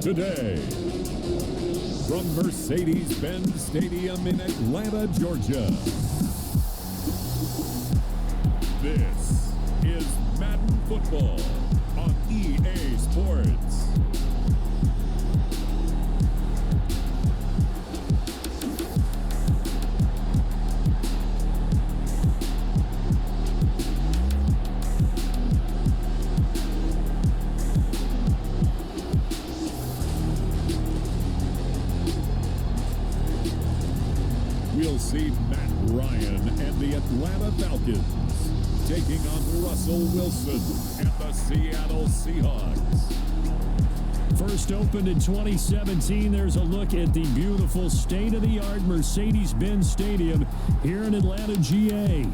today. From Mercedes-Benz Stadium in Atlanta, Georgia. This is Madden Football on EA Sports. We'll see Matt Ryan and the Atlanta Falcons taking on Russell Wilson and the Seattle Seahawks. First opened in 2017, there's a look at the beautiful state-of-the-art Mercedes-Benz Stadium here in Atlanta, GA.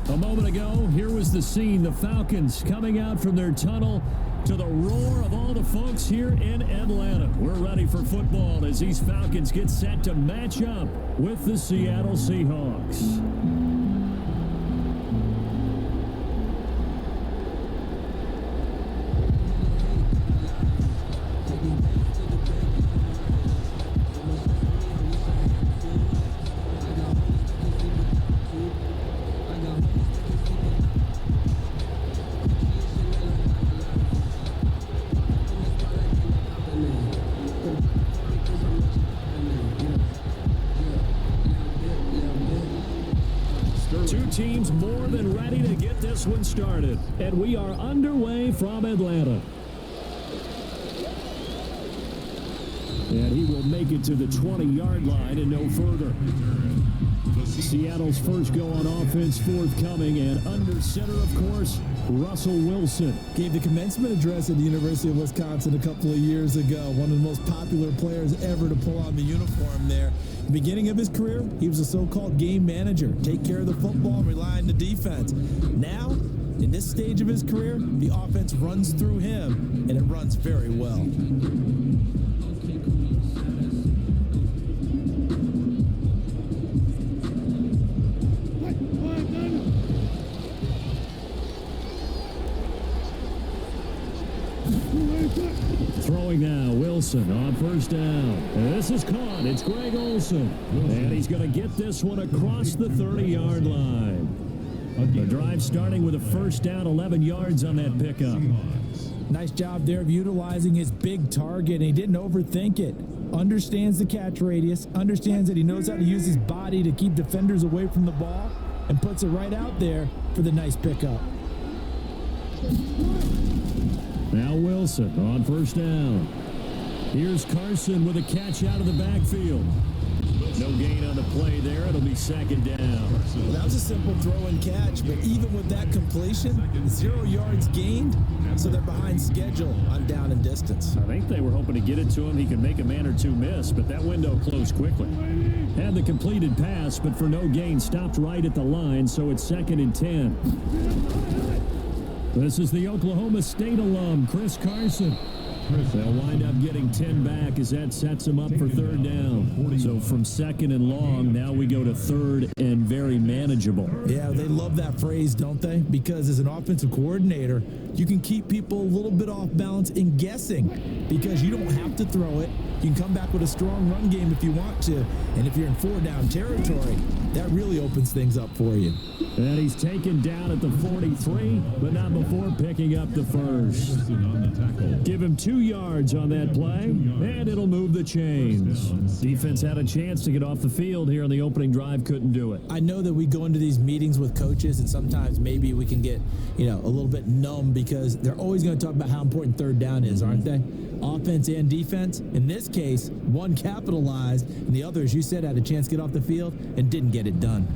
A moment ago, here was the scene, the Falcons coming out from their tunnel to the roar of all the folks here in Atlanta. We're ready for football as these Falcons get set to match up with the Seattle Seahawks. Teams more than ready to get this one started. And we are underway from Atlanta. And he will make it to the 20-yard line and no further. Seattle's first go on offense forthcoming, and under center, of course, Russell Wilson. Gave the commencement address at the University of Wisconsin a couple of years ago. One of the most popular players ever to pull on the uniform there. Beginning of his career, he was a so-called game manager. Take care of the football and rely on the defense. Now, in this stage of his career, the offense runs through him, and it runs very well. Throwing now, Wilson on first down. This is caught. It's Greg Olsen. And he's going to get this one across the 30-yard line. The drive starting with a first down, 11 yards on that pickup. Nice job there of utilizing his big target, and he didn't overthink it. Understands the catch radius, understands that he knows how to use his body to keep defenders away from the ball, and puts it right out there for the nice pickup. Now Wilson on first down. Here's Carson with a catch out of the backfield. No gain on the play there. It'll be second down. Well, that was a simple throw and catch, but even with that completion, 0 yards gained, so they're behind schedule on down and distance. I think they were hoping to get it to him. He could make a man or two miss, but that window closed quickly. Had the completed pass, but for no gain, stopped right at the line, so it's 2nd and 10. This is the Oklahoma State alum, Chris Carson. They'll wind up getting 10 back as that sets him up for third down. So from second and long, now we go to third and very manageable. Yeah, they love that phrase, don't they? Because as an offensive coordinator, you can keep people a little bit off balance in guessing because you don't have to throw it. You can come back with a strong run game if you want to. And if you're in 4-down territory, that really opens things up for you. And he's taken down at the 43, but not before picking up the first. Give him 2 yards on that play, and it'll move the chains. Defense had a chance to get off the field here on the opening drive, couldn't do it. I know that we go into these meetings with coaches, and sometimes maybe we can get, a little bit numb because they're always going to talk about how important third down is, aren't they? Offense and defense. In this case, one capitalized, and the other, as you said, had a chance to get off the field and didn't get it done.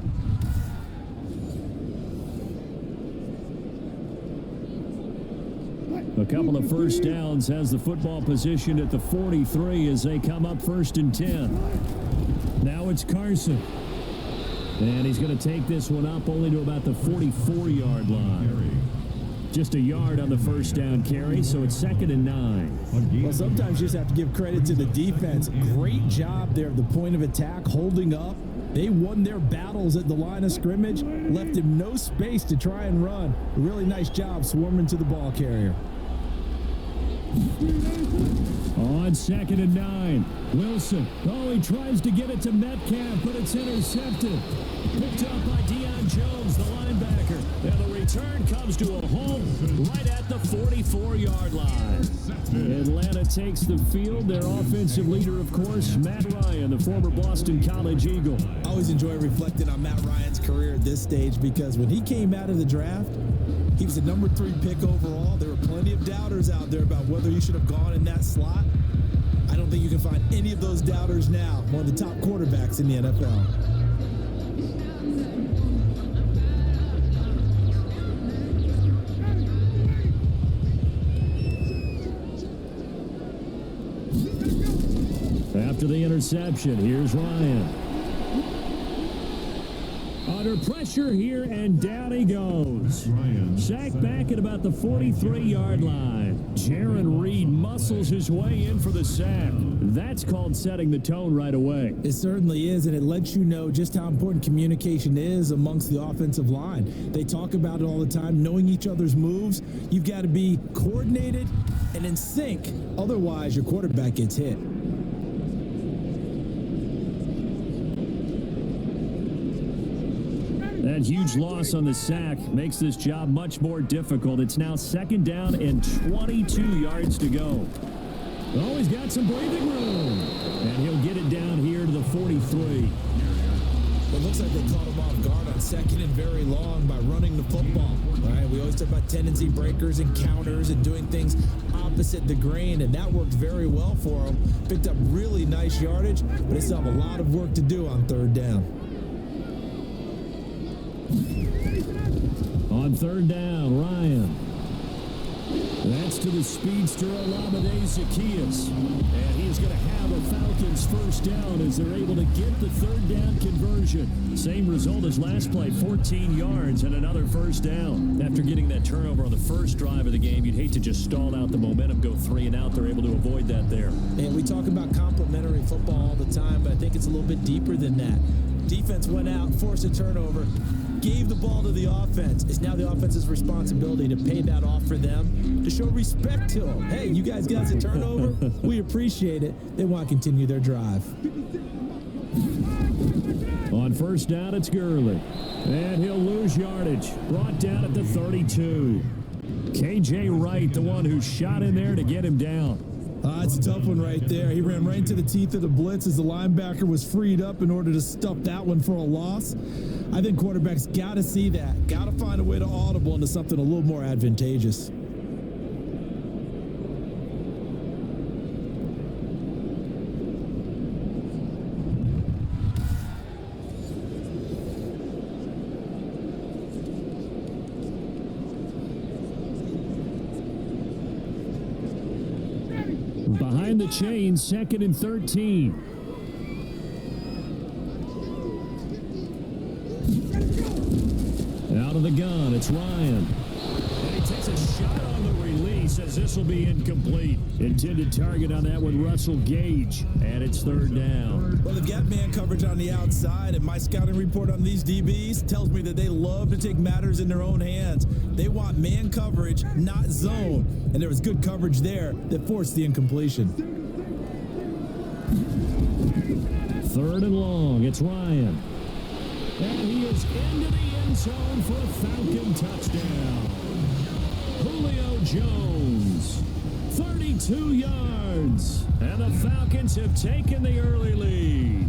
A couple of first downs has the football positioned at the 43 as they come up 1st and 10. Now it's Carson. And he's going to take this one up only to about the 44-yard line. Just a yard on the first down carry, so it's 2nd and 9. Well, sometimes you just have to give credit to the defense. Great job there at the point of attack, holding up. They won their battles at the line of scrimmage, left him no space to try and run. A really nice job swarming to the ball carrier. On on 2nd and 9. Wilson. Oh, he tries to get it to Metcalf, but it's intercepted. Picked up by Deion Jones, the linebacker. And the return comes to a home right at the 44-yard line. Atlanta takes the field. Their offensive leader, of course, Matt Ryan, the former Boston College Eagle. I always enjoy reflecting on Matt Ryan's career at this stage because when he came out of the draft, he was the number 3 pick overall. There were plenty of doubters out there about whether he should have gone in that slot. I don't think you can find any of those doubters now. One of the top quarterbacks in the NFL. After the interception, here's Ryan. Under pressure here, and down he goes. Sacked back at about the 43-yard line. Jaron Reed muscles his way in for the sack. That's called setting the tone right away. It certainly is, and it lets you know just how important communication is amongst the offensive line. They talk about it all the time, knowing each other's moves. You've got to be coordinated and in sync. Otherwise, your quarterback gets hit. That huge loss on the sack makes this job much more difficult. It's now 2nd down and 22 yards to go. Oh, he's got some breathing room. And he'll get it down here to the 43. It looks like they caught him off guard on 2nd and very long by running the football. All right, we always talk about tendency breakers and counters and doing things opposite the grain, and that worked very well for him. Picked up really nice yardage, but they still have a lot of work to do on 3rd down. On 3rd down, Ryan. That's to the speedster Olamide Zaccheaus. And he's going to have a Falcons 1st down as they're able to get the 3rd down conversion. Same result as last play, 14 yards and another 1st down. After getting that turnover on the first drive of the game, you'd hate to just stall out the momentum, go 3 and out. They're able to avoid that there. And we talk about complementary football all the time, but I think it's a little bit deeper than that. Defense went out, forced a turnover, gave the ball to the offense. It's now the offense's responsibility to pay that off for them, to show respect to them. Hey, you guys got a turnover? We appreciate it. They want to continue their drive. On 1st down, it's Gurley. And he'll lose yardage. Brought down at the 32. K.J. Wright, the one who shot in there to get him down. It's a tough one right there. He ran right into the teeth of the blitz as the linebacker was freed up in order to stuff that one for a loss. I think quarterbacks got to see that. Got to find a way to audible into something a little more advantageous. Behind the chain, 2nd and 13. Out of the gun, it's Ryan. And he takes a shot on the release as this will be incomplete. Intended target on that one, Russell Gage. And it's 3rd down. Well, they've got man coverage on the outside, and my scouting report on these DBs tells me that they love to take matters in their own hands. They want man coverage, not zone. And there was good coverage there that forced the incompletion. 3rd and long, it's Ryan. And he is into the end zone for a Falcon touchdown. Julio Jones, 32 yards. And the Falcons have taken the early lead.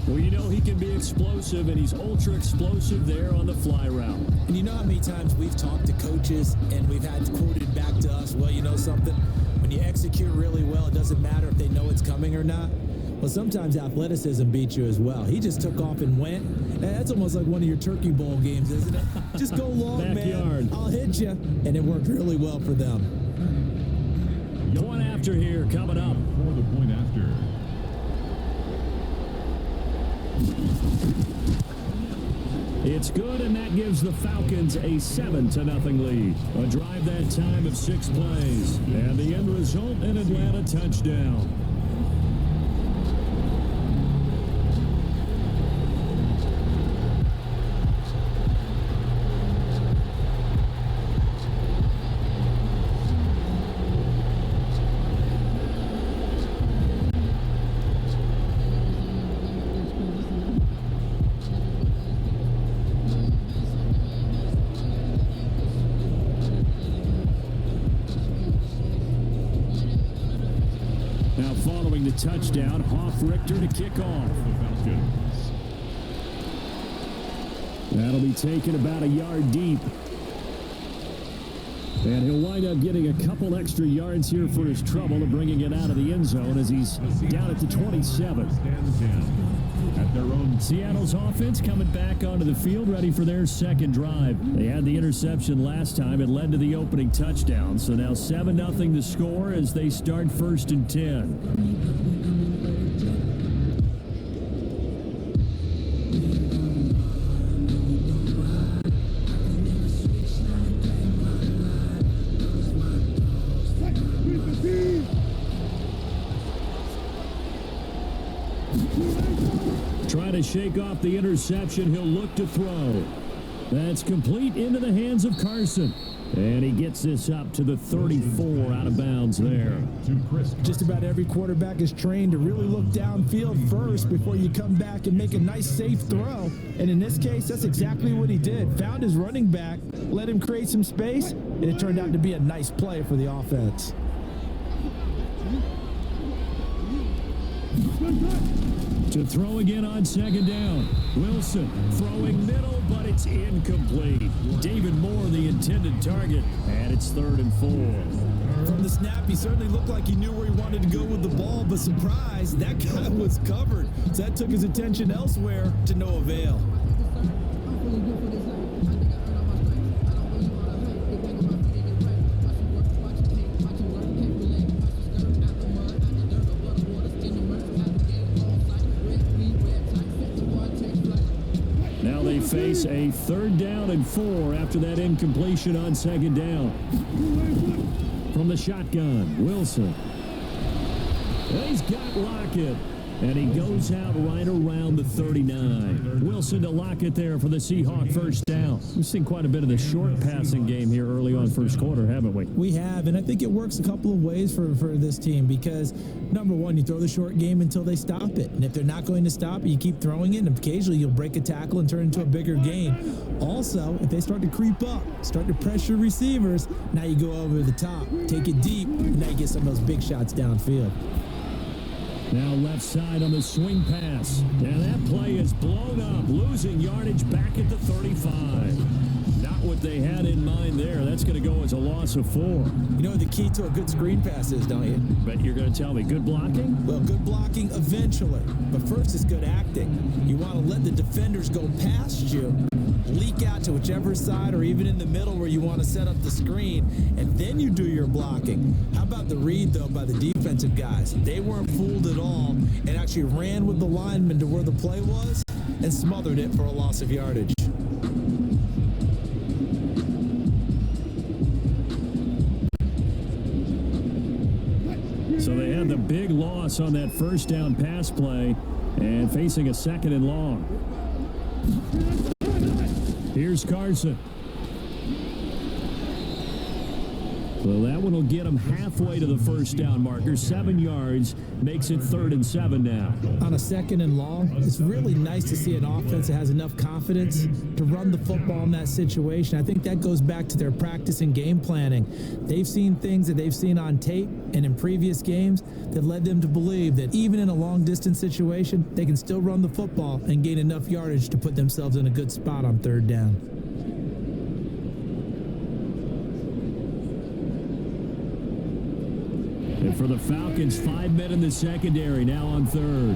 Well, you know he can be explosive, and he's ultra explosive there on the fly route. And you know how many times we've talked to coaches and we've had quoted back to us, well, you know something? When you execute really well, it doesn't matter if they know it's coming or not. Well, sometimes athleticism beats you as well. He just took off and went. And that's almost like one of your Turkey Bowl games, isn't it? Just go long, man. I'll hit you. And it worked really well for them. Point after here coming up. For the point after. It's good, and that gives the Falcons a 7-0 lead. A drive that time of 6 plays. And the end result, an Atlanta touchdown. the touchdown. Hoff-Richter to kick off. That'll be taken about a yard deep. And he'll wind up getting a couple extra yards here for his trouble of bringing it out of the end zone as he's down at the 27. Seattle's offense coming back onto the field, ready for their second drive. They had the interception last time. It led to the opening touchdown. So now 7-0 to score as they start 1st and 10. Trying to shake off the interception. He'll look to throw. That's complete into the hands of Carson. And he gets this up to the 34 out of bounds there. Just about every quarterback is trained to really look downfield first before you come back and make a nice, safe throw. And in this case, that's exactly what he did. Found his running back, let him create some space, and it turned out to be a nice play for the offense. To throw again on 2nd down. Wilson throwing middle, but it's incomplete. David Moore, the intended target, and it's 3rd and 4. From the snap, he certainly looked like he knew where he wanted to go with the ball, but surprise, that guy was covered. So that took his attention elsewhere to no avail. Face a 3rd down and 4 after that incompletion on 2nd down. From the shotgun, Wilson. He's got Lockett. And he goes out right around the 39. Wilson to Lockett there for the Seahawks 1st down. We've seen quite a bit of the short passing game here early on 1st quarter, haven't we? We have, and I think it works a couple of ways for this team because, number one, you throw the short game until they stop it. And if they're not going to stop it, you keep throwing it, and occasionally you'll break a tackle and turn it into a bigger gain. Also, if they start to creep up, start to pressure receivers, now you go over the top, take it deep, and now you get some of those big shots downfield. Now left side on the swing pass. And that play is blown up, losing yardage back at the 35. Not what they had in mind there. That's going to go as a loss of 4. You know what the key to a good screen pass is, don't you? Bet you're going to tell me good blocking? Well, good blocking eventually. But first it's good acting. You want to let the defenders go past you, leak out to whichever side or even in the middle where you want to set up the screen, and then you do your blocking. How about the read, though, by the defensive guys? They weren't fooled at all and actually ran with the lineman to where the play was and smothered it for a loss of yardage. So they had the big loss on that 1st down pass play and facing a 2nd and long. Here's Carson. So that one will get him halfway to the 1st down marker. 7 yards makes it 3rd and 7 now. On a 2nd and long, it's really nice to see an offense that has enough confidence to run the football in that situation. I think that goes back to their practice and game planning. They've seen things that they've seen on tape and in previous games that led them to believe that even in a long-distance situation, they can still run the football and gain enough yardage to put themselves in a good spot on 3rd down. And for the Falcons, 5 men in the secondary, now on 3rd.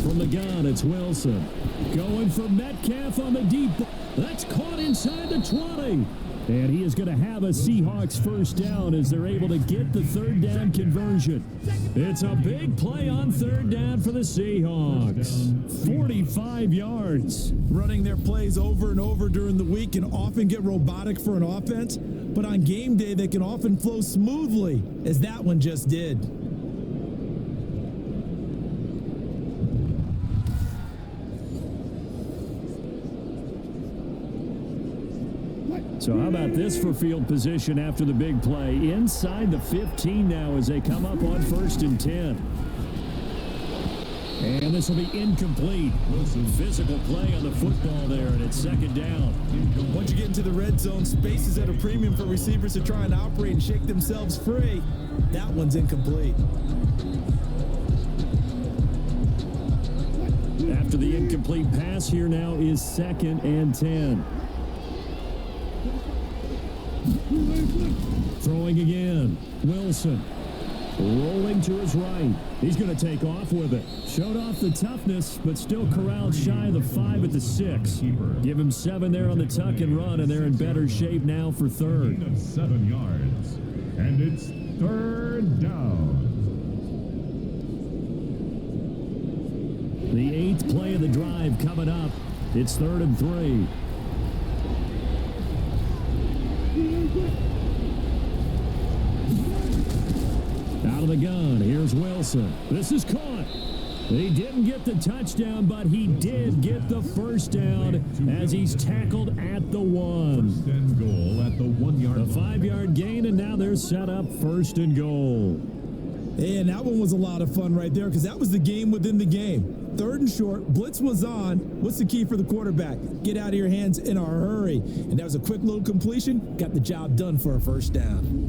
From the gun, it's Wilson. Going for Metcalf on the deep. That's caught inside the 20. And he is going to have a Seahawks 1st down as they're able to get the 3rd down conversion. It's a big play on 3rd down for the Seahawks. 45 yards. Running their plays over and over during the week can often get robotic for an offense, but on game day they can often flow smoothly, as that one just did. So how about this for field position after the big play? Inside the 15 now as they come up on 1st and 10. And this will be incomplete. Physical play on the football there, and it's 2nd down. Once you get into into the red zone. Space is at a premium for receivers to try and operate and shake themselves free. That one's incomplete. After the incomplete pass, here now is 2nd and 10. Throwing again. Wilson. Rolling to his right. He's going to take off with it. Showed off the toughness, but still corralled shy of the 5 at the 6. Give him 7 there on the tuck and run, and they're in better shape now for 3rd. 7 yards. And it's 3rd down. The 8th play of the drive coming up. It's 3rd and 3. Out of the gun, here's Wilson. This is caught. He didn't get the touchdown, but he did get the first down as he's tackled at the 1. 1st and goal at the 1-yard line. A 5-yard gain, and now they're set up 1st and goal. And that one was a lot of fun right there because that was the game within the game. 3rd and short, blitz was on. What's the key for the quarterback? Get out of your hands in a hurry. And that was a quick little completion. Got the job done for a first down.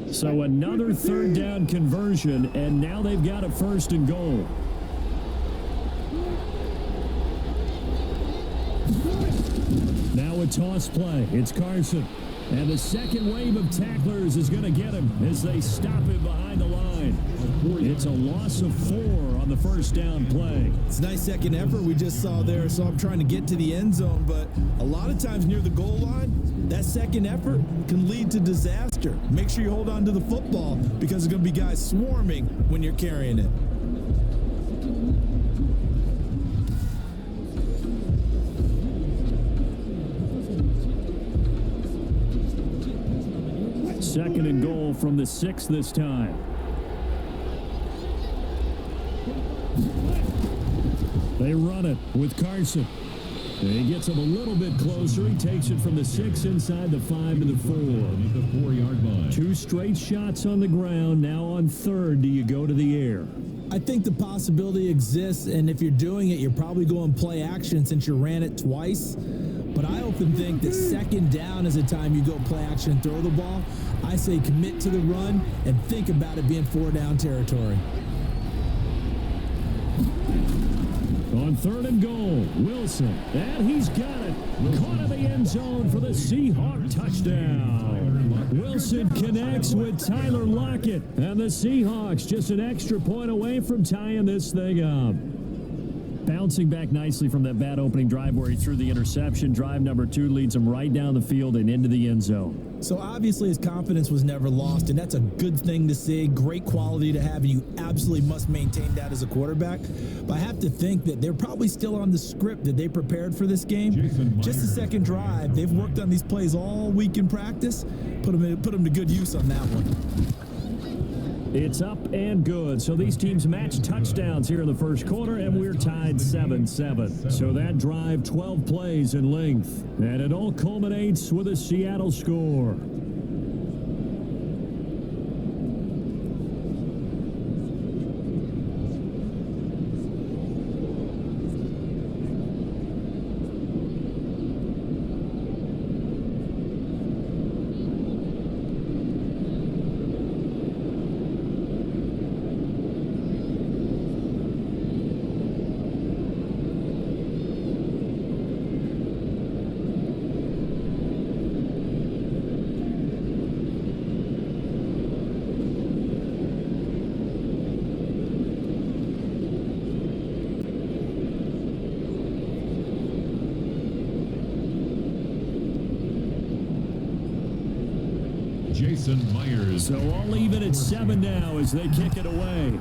So another 3rd down conversion, and now they've got a 1st and goal. Now a toss play. It's Carson. And the second wave of tacklers is going to get him as they stop him behind the line. It's a loss of 4 on the 1st down play. It's a nice second effort we just saw there. So I'm trying to get to the end zone, but a lot of times near the goal line, that second effort can lead to disaster. Make sure you hold on to the football because there's going to be guys swarming when you're carrying it. Second and goal from the 6 this time. They run it with Carson. And he gets him a little bit closer. He takes it from the 6 inside the 5 to the 4. The 4-yard line. 2 straight shots on the ground. Now on 3rd, do you go to the air? I think the possibility exists, and if you're doing it, you're probably going play action since you ran it twice. But I often think that 2nd down is the time you go play action and throw the ball. I say commit to the run and think about it being 4-down territory. On 3rd and goal, Wilson. And he's got it. Caught in the end zone for the Seahawks touchdown. Wilson connects with Tyler Lockett. And the Seahawks just an extra point away from tying this thing up. Bouncing back nicely from that bad opening drive where he threw the interception. Drive number 2 leads him right down the field and into the end zone. So obviously his confidence was never lost, and that's a good thing to see. Great quality to have, and you absolutely must maintain that as a quarterback. But I have to think that they're probably still on the script that they prepared for this game. Just the second drive. They've worked on these plays all week in practice. Put them to good use on that one. It's up and good. So these teams match touchdowns here in the first quarter, and we're tied 7-7. So that drive, 12 plays in length. And it all culminates with a Seattle score. Jason Myers. So all even at 7 now as they kick it away.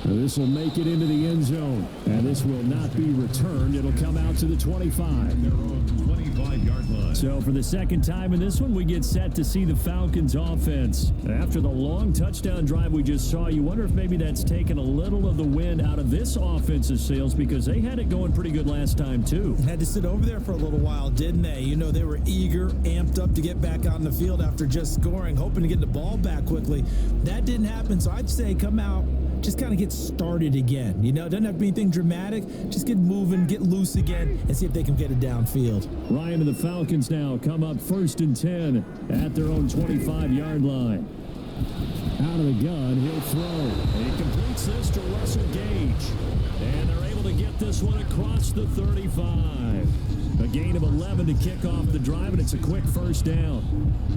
This will make it into the end zone. And this will not be returned. It'll come out to the 25. Their own 25-yard line. So for the second time in this one, we get set to see the Falcons offense. After the long touchdown drive we just saw, you wonder if maybe that's taken a little of the wind out of this offense's sails, because they had it going pretty good last time too. Had to sit over there for a little while, didn't they? You know, they were eager, amped up to get back on the field after just scoring, hoping to get the ball back quickly. That didn't happen, so I'd say come out, just kind of get started again. You know, it doesn't have to be anything dramatic. Just get moving, get loose again, and see if they can get it downfield. Ryan and the Falcons now come up 1st and 10 at their own 25-yard line. Out of the gun, he'll throw. And he completes this to Russell Gage. And they're able to get this one across the 35. A gain of 11 to kick off the drive, and it's a quick first down.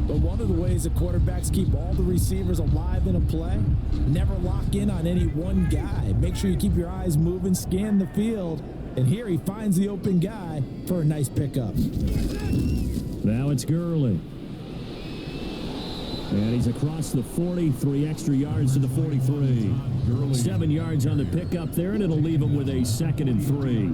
But one of the ways that quarterbacks keep all the receivers alive in a play, never lock in on any one guy. Make sure you keep your eyes moving, scan the field, and here he finds the open guy for a nice pickup. Now it's Gurley. And he's across the 40, 3 extra yards to the 43. 7 yards on the pickup there, and it'll leave him with a 2nd and 3.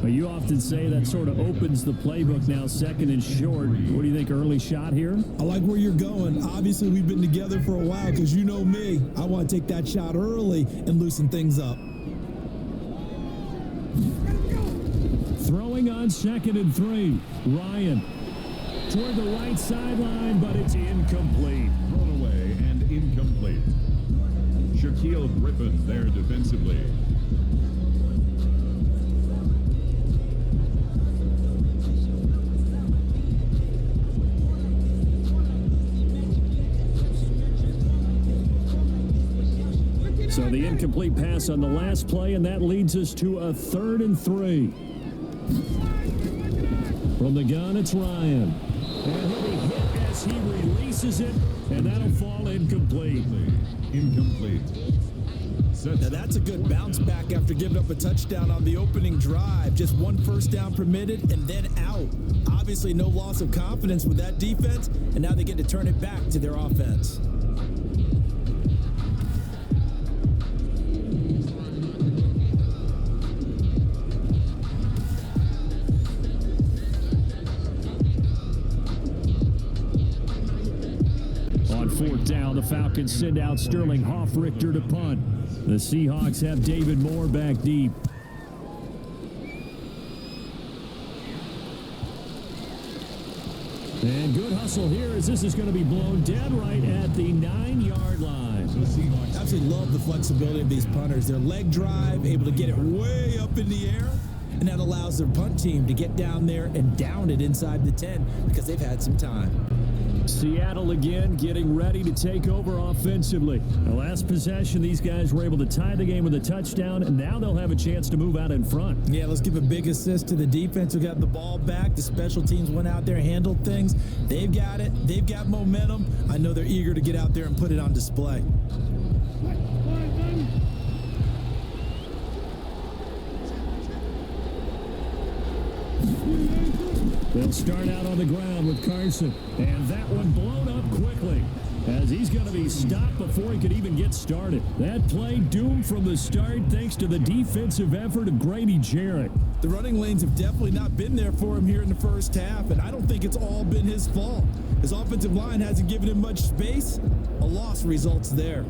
But you often say that sort of opens the playbook now, 2nd and short. What do you think, early shot here? I like where you're going. Obviously, we've been together for a while because you know me. I want to take that shot early and loosen things up. Throwing on 2nd and 3. Ryan toward the right sideline, but it's incomplete. Thrown away and incomplete. Shaquille Griffin there defensively. So the incomplete pass on the last play, and that leads us to a 3rd and 3. From the gun, it's Ryan. And he'll be hit as he releases it, and that'll fall incomplete. Incomplete. Now that's a good bounce back after giving up a touchdown on the opening drive. Just 1 first down permitted and then out. Obviously no loss of confidence with that defense, and now they get to turn it back to their offense. On 4th down, the Falcons send out Sterling Hoffrichter to punt. The Seahawks have David Moore back deep. And good hustle here as this is going to be blown dead right at the 9-yard line. I absolutely love the flexibility of these punters. Their leg drive, able to get it way up in the air, and that allows their punt team to get down there and down it inside the 10 because they've had some time. Seattle again getting ready to take over offensively. The last possession, these guys were able to tie the game with a touchdown, and now they'll have a chance to move out in front. Yeah, let's give a big assist to the defense who got the ball back. The special teams went out there, handled things. They've got it. They've got momentum. I know they're eager to get out there and put it on display. They'll start out on the ground with Carson. And that one blown up quickly as he's going to be stopped before he could even get started. That play doomed from the start thanks to the defensive effort of Grady Jarrett. The running lanes have definitely not been there for him here in the first half, and I don't think it's all been his fault. His offensive line hasn't given him much space. A loss results there.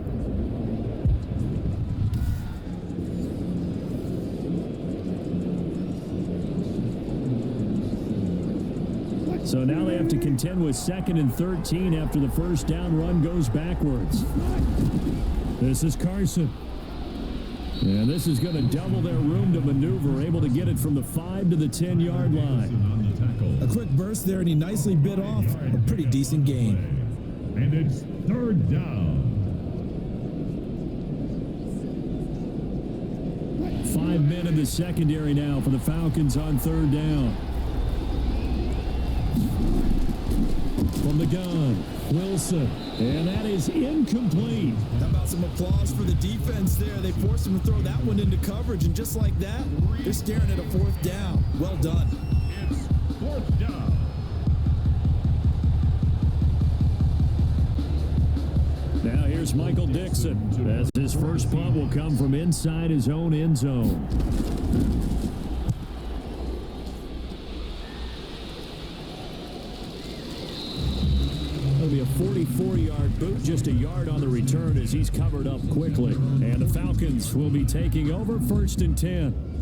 So now they have to contend with 2nd and 13 after the first down run goes backwards. This is Carson. And this is going to double their room to maneuver, able to get it from the 5 to the 10-yard line. A quick burst there, and he nicely bit off a pretty decent gain. And it's 3rd down. 5 men in the secondary now for the Falcons on 3rd down. From the gun, Wilson, and that is incomplete. How about some applause for the defense there? They forced him to throw that one into coverage, and just like that, they're staring at a 4th down. Well done. It's 4th down. Now here's Michael Dixon, as his first punt will come from inside his own end zone. 44-yard boot, just a yard on the return as he's covered up quickly. And the Falcons will be taking over 1st and 10.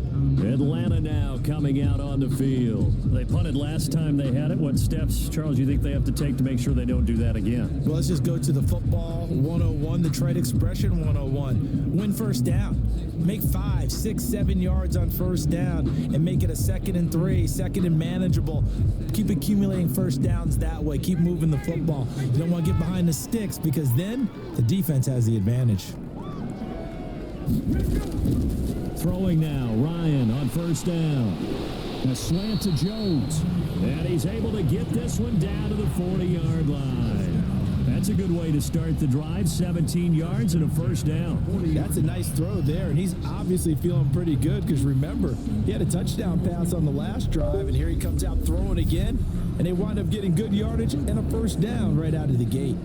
Atlanta now coming out on the field. They punted last time they had it. What steps, Charles, you think they have to take to make sure they don't do that again? Well, let's just go to the football 101, the trade expression 101. Win first down. Make 5, 6, 7 yards on first down and make it a 2nd and 3, 2nd and manageable. Keep accumulating first downs that way. Keep moving the football. You don't want to get behind the sticks because then the defense has the advantage. Throwing now, Ryan on first down. A slant to Jones. And he's able to get this one down to the 40-yard line. That's a good way to start the drive. 17 yards and a first down. That's a nice throw there, and he's obviously feeling pretty good because remember, he had a touchdown pass on the last drive, and here he comes out throwing again, and they wind up getting good yardage and a first down right out of the gate.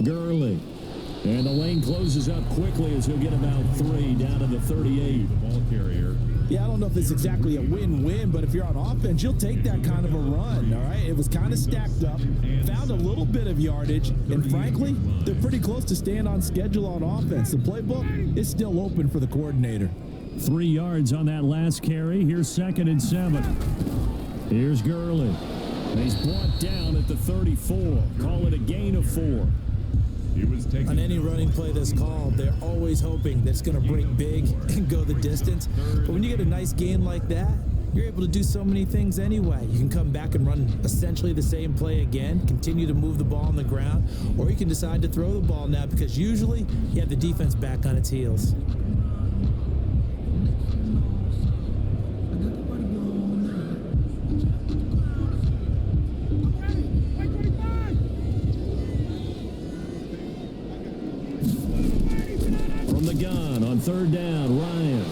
Gurley. And the lane closes up quickly as he'll get about 3 down to the 38. The ball carrier. Yeah, I don't know if it's exactly a win-win, but if you're on offense, you'll take that kind of a run, all right? It was kind of stacked up, found a little bit of yardage, and frankly, they're pretty close to staying on schedule on offense. The playbook is still open for the coordinator. 3 yards on that last carry. Here's 2nd and 7. Here's Gurley. He's brought down at the 34. Call it a gain of 4. He was taking On any running play that's called, they're always hoping that it's going to break big and go the distance. But when you get a nice gain like that, you're able to do so many things anyway. You can come back and run essentially the same play again, continue to move the ball on the ground, or you can decide to throw the ball now because usually you have the defense back on its heels. From the gun on 3rd down, Ryan.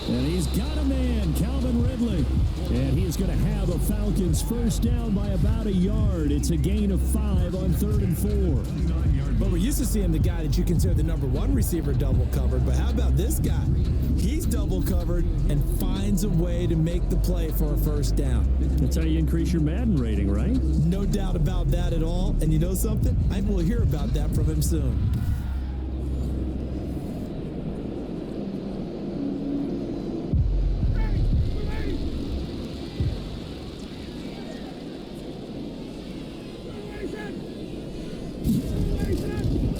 And he's got a man, Calvin Ridley. And he is going to have a Falcons first down by about a yard. It's a gain of 5 on 3rd and 4. But we're used to seeing the guy that you consider the number 1 receiver double covered. But how about this guy? He's double covered and finds a way to make the play for a first down. That's how you increase your Madden rating, right? No doubt about that at all. And you know something? I will hear about that from him soon.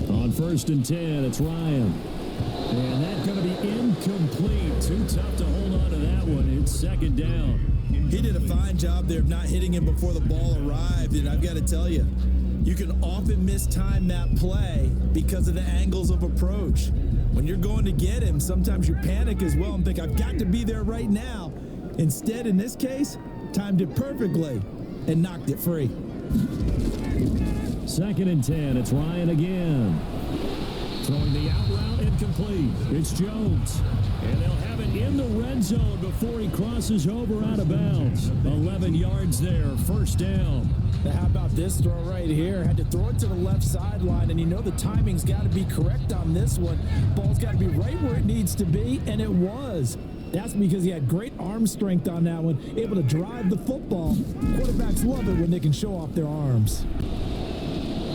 On 1st and 10, it's Ryan. And that's going to be incomplete. Too tough to hold on to that one. It's 2nd down. He did a fine job there of not hitting him before the ball arrived. And I've got to tell you, you can often mistime that play because of the angles of approach. When you're going to get him, sometimes you panic as well and think, I've got to be there right now. Instead, in this case, timed it perfectly and knocked it free. 2nd and 10, it's Ryan again. Throwing the out route incomplete. It's Jones. And they'll have it in the red zone before he crosses over out of bounds. 11 yards there, first down. Now how about this throw right here? Had to throw it to the left sideline, and you know the timing's got to be correct on this one. Ball's got to be right where it needs to be, and it was. That's because he had great arm strength on that one, able to drive the football. Quarterbacks love it when they can show off their arms.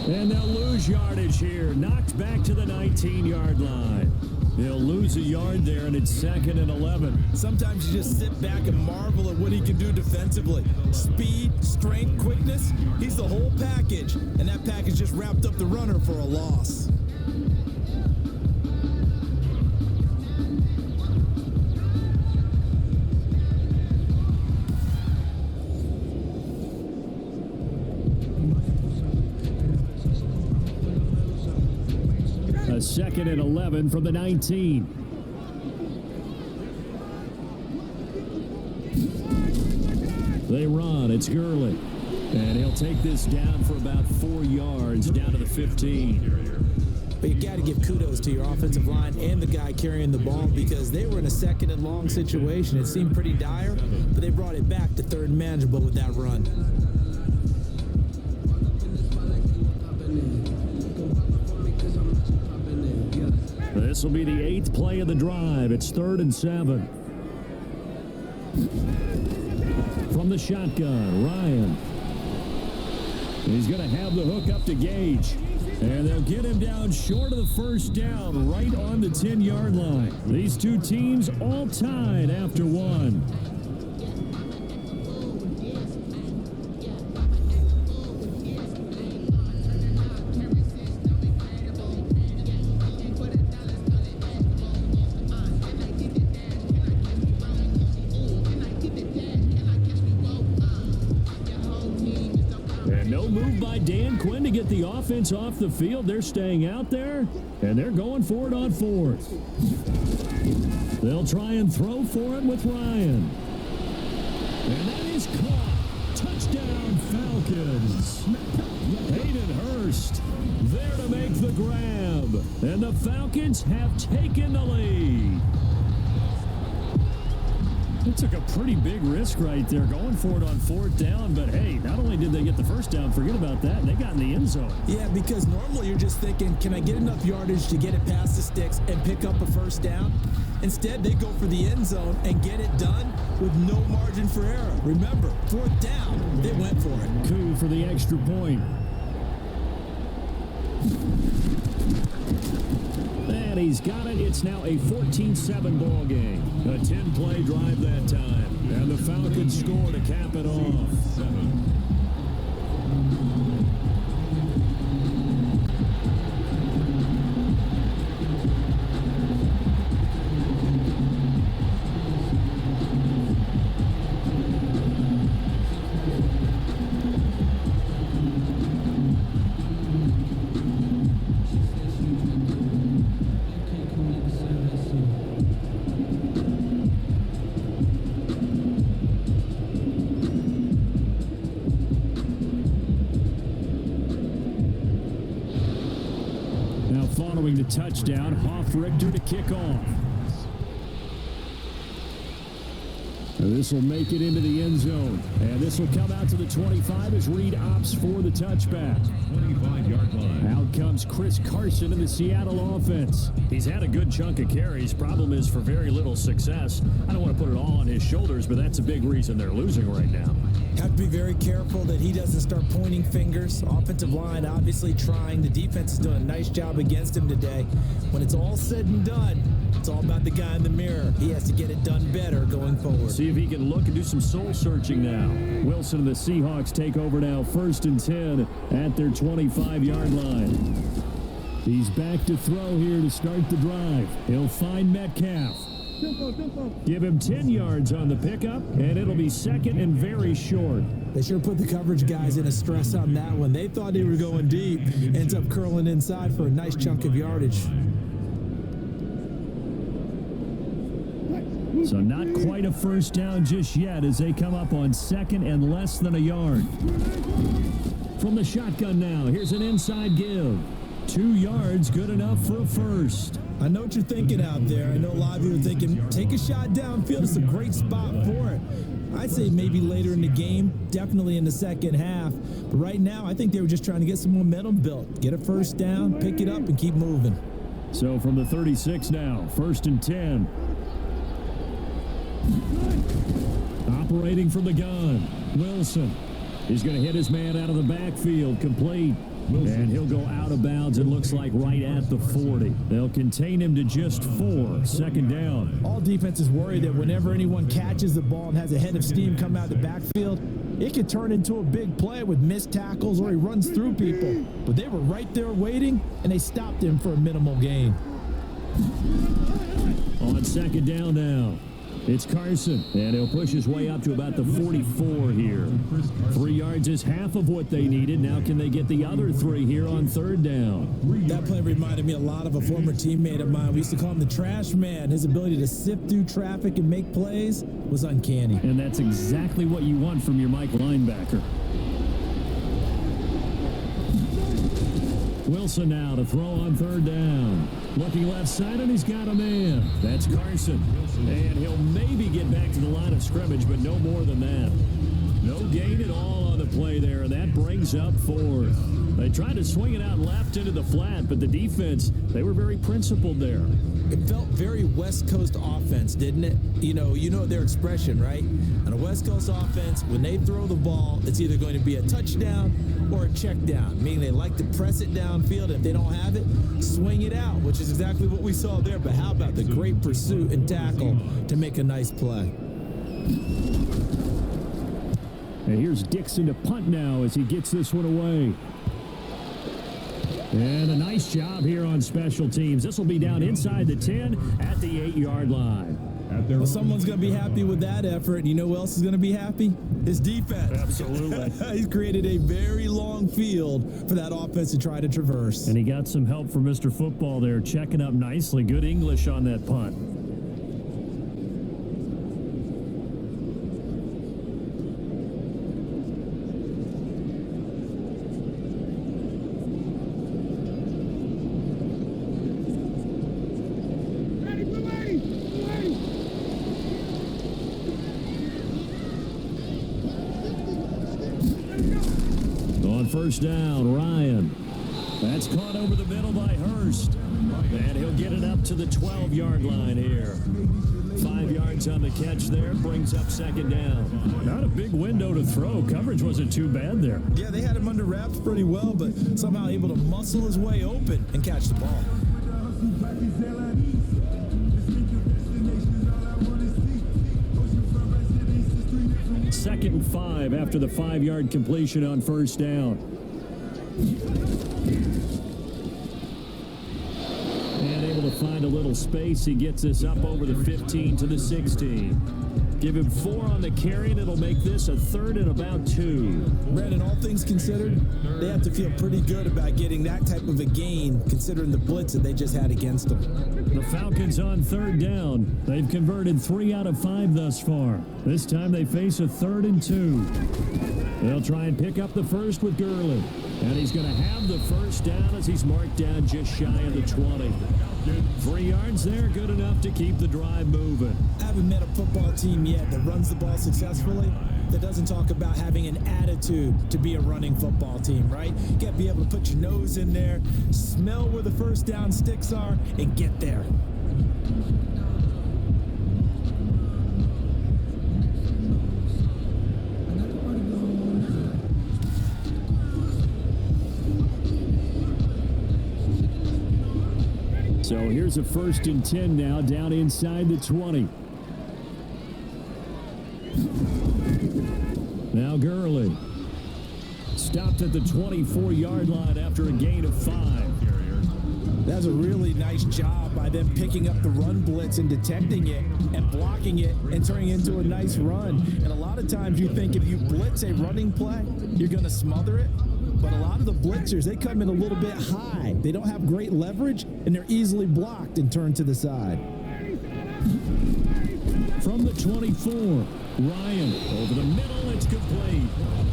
And they'll lose yardage here. Knocked back to the 19-yard line. They'll lose a yard there, and it's 2nd and 11. Sometimes you just sit back and marvel at what he can do defensively. Speed, strength, quickness, he's the whole package. And that package just wrapped up the runner for a loss. A 2nd and 11 from the 19. They run. It's Gurley. And he'll take this down for about 4 yards, down to the 15. But you got to give kudos to your offensive line and the guy carrying the ball because they were in a 2nd and long situation. It seemed pretty dire, but they brought it back to 3rd and manageable with that run. This will be the 8th play of the drive. It's 3rd and 7. From the shotgun, Ryan. He's going to have the hook up to Gage. And they'll get him down short of the first down, right on the 10-yard line. These two teams all tied after one. To get the offense off the field. They're staying out there, and they're going for it on 4th. They'll try and throw for it with Ryan. And that is caught. Touchdown, Falcons. Hayden Hurst there to make the grab. And the Falcons have taken the lead. It took a pretty big risk right there going for it on 4th down, but hey, not only did they get the first down, forget about that, they got in the end zone. Yeah, because normally you're just thinking, can I get enough yardage to get it past the sticks and pick up a first down? Instead, they go for the end zone and get it done with no margin for error. Remember, 4th down, they went for it. Coup for the extra point. And he's got it. It's now a 14-7 ball game. A 10-play drive that time. And the Falcons score to cap it off. 7. Following the touchdown, Hoff-Richter to kick off. This will make it into the end zone. And this will come out to the 25 as Reed opts for the touchback. 25-yard line. Out comes Chris Carson in the Seattle offense. He's had a good chunk of carries. Problem is for very little success. I don't want to put it all on his shoulders, but that's a big reason they're losing right now. Have to be very careful that he doesn't start pointing fingers. Offensive line obviously trying. The defense is doing a nice job against him today. When it's all said and done, it's all about the guy in the mirror. He has to get it done better going forward. See if he can look and do some soul searching now. Wilson and the Seahawks take over now, 1st and 10 at their 25-yard line. He's back to throw here to start the drive. He'll find Metcalf. Give him 10 yards on the pickup, and it'll be 2nd and very short. They sure put the coverage guys in a stress on that one. They thought they were going deep. Ends up curling inside for a nice chunk of yardage. So not quite a first down just yet as they come up on 2nd and less than a yard. From the shotgun now, here's an inside give. 2 yards, good enough for a first. I know what you're thinking out there. I know a lot of you are thinking, take a shot downfield. It's a great spot for it. I'd say maybe later in the game, definitely in the second half. But right now, I think they were just trying to get some momentum built. Get a first down, pick it up, and keep moving. So from the 36 now, 1st and 10. Operating from the gun, Wilson. He's going to hit his man out of the backfield, complete. And he'll go out of bounds, it looks like, right at the 40. They'll contain him to just 4, 2nd down. All defenses worry that whenever anyone catches the ball and has a head of steam come out of the backfield, it could turn into a big play with missed tackles or he runs through people. But they were right there waiting, and they stopped him for a minimal gain. On 2nd down now. It's Carson, and he'll push his way up to about the 44 here. 3 yards is half of what they needed. Now can they get the other 3 here on 3rd down? That play reminded me a lot of a former teammate of mine. We used to call him the trash man. His ability to sift through traffic and make plays was uncanny. And that's exactly what you want from your Mike linebacker. Wilson now to throw on 3rd down. Looking left side, and he's got a man. That's Carson. And he'll maybe get back to the line of scrimmage, but no more than that. No gain at all on the play there, and that brings up fourth. They tried to swing it out left into the flat, but the defense, they were very principled there. It felt very West Coast offense, didn't it? You know their expression, right? On a West Coast offense, when they throw the ball, it's either going to be a touchdown or a check down, meaning they like to press it downfield. If they don't have it, swing it out, which is exactly what we saw there. But how about the great pursuit and tackle to make a nice play? And here's Dixon to punt now as he gets this one away. And a nice job here on special teams. This will be down inside the 10 at the 8-yard line. Well, someone's going to be happy with that effort. You know who else is going to be happy? His defense. Absolutely. He's created a very long field for that offense to try to traverse. And he got some help from Mr. Football there, checking up nicely. Good English on that punt. First down, Ryan. That's caught over the middle by Hurst. And he'll get it up to the 12-yard line here. 5 yards on the catch there, brings up second down. Not a big window to throw. Coverage wasn't too bad there. Yeah, they had him under wraps pretty well, but somehow able to muscle his way open and catch the ball. Second and 5 after the 5-yard completion on first down. And able to find a little space. He gets this up over the 15 to the 16. Give him 4 on the carry, and it'll make this a third and about 2. Brandon, all things considered, they have to feel pretty good about getting that type of a gain, considering the blitz that they just had against them. The Falcons on third down. They've converted 3 out of 5 thus far. This time they face a 3rd and 2. They'll try and pick up the first with Gurley. And he's going to have the first down as he's marked down just shy of the 20. 3 yards there, good enough to keep the drive moving. I haven't met a football team yet that runs the ball successfully that doesn't talk about having an attitude to be a running football team, right? You got to be able to put your nose in there, smell where the first down sticks are, and get there. So here's a 1st and 10 now, down inside the 20. Now Gurley. Stopped at the 24-yard line after a gain of 5. That's a really nice job by them picking up the run blitz and detecting it and blocking it and turning it into a nice run. And a lot of times you think if you blitz a running play, you're going to smother it. But a lot of the blitzers, they come in a little bit high. They don't have great leverage, and they're easily blocked and turned to the side. From the 24, Ryan over the middle, it's complete.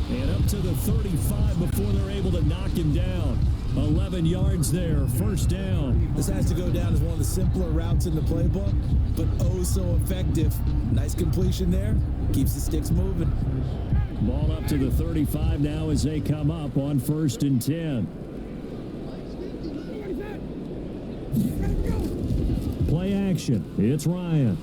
And up to the 35 before they're able to knock him down. 11 yards there, first down. This has to go down as one of the simpler routes in the playbook, but oh so effective. Nice completion there, keeps the sticks moving. Ball up to the 35 now as they come up on 1st and 10. Play action. It's Ryan.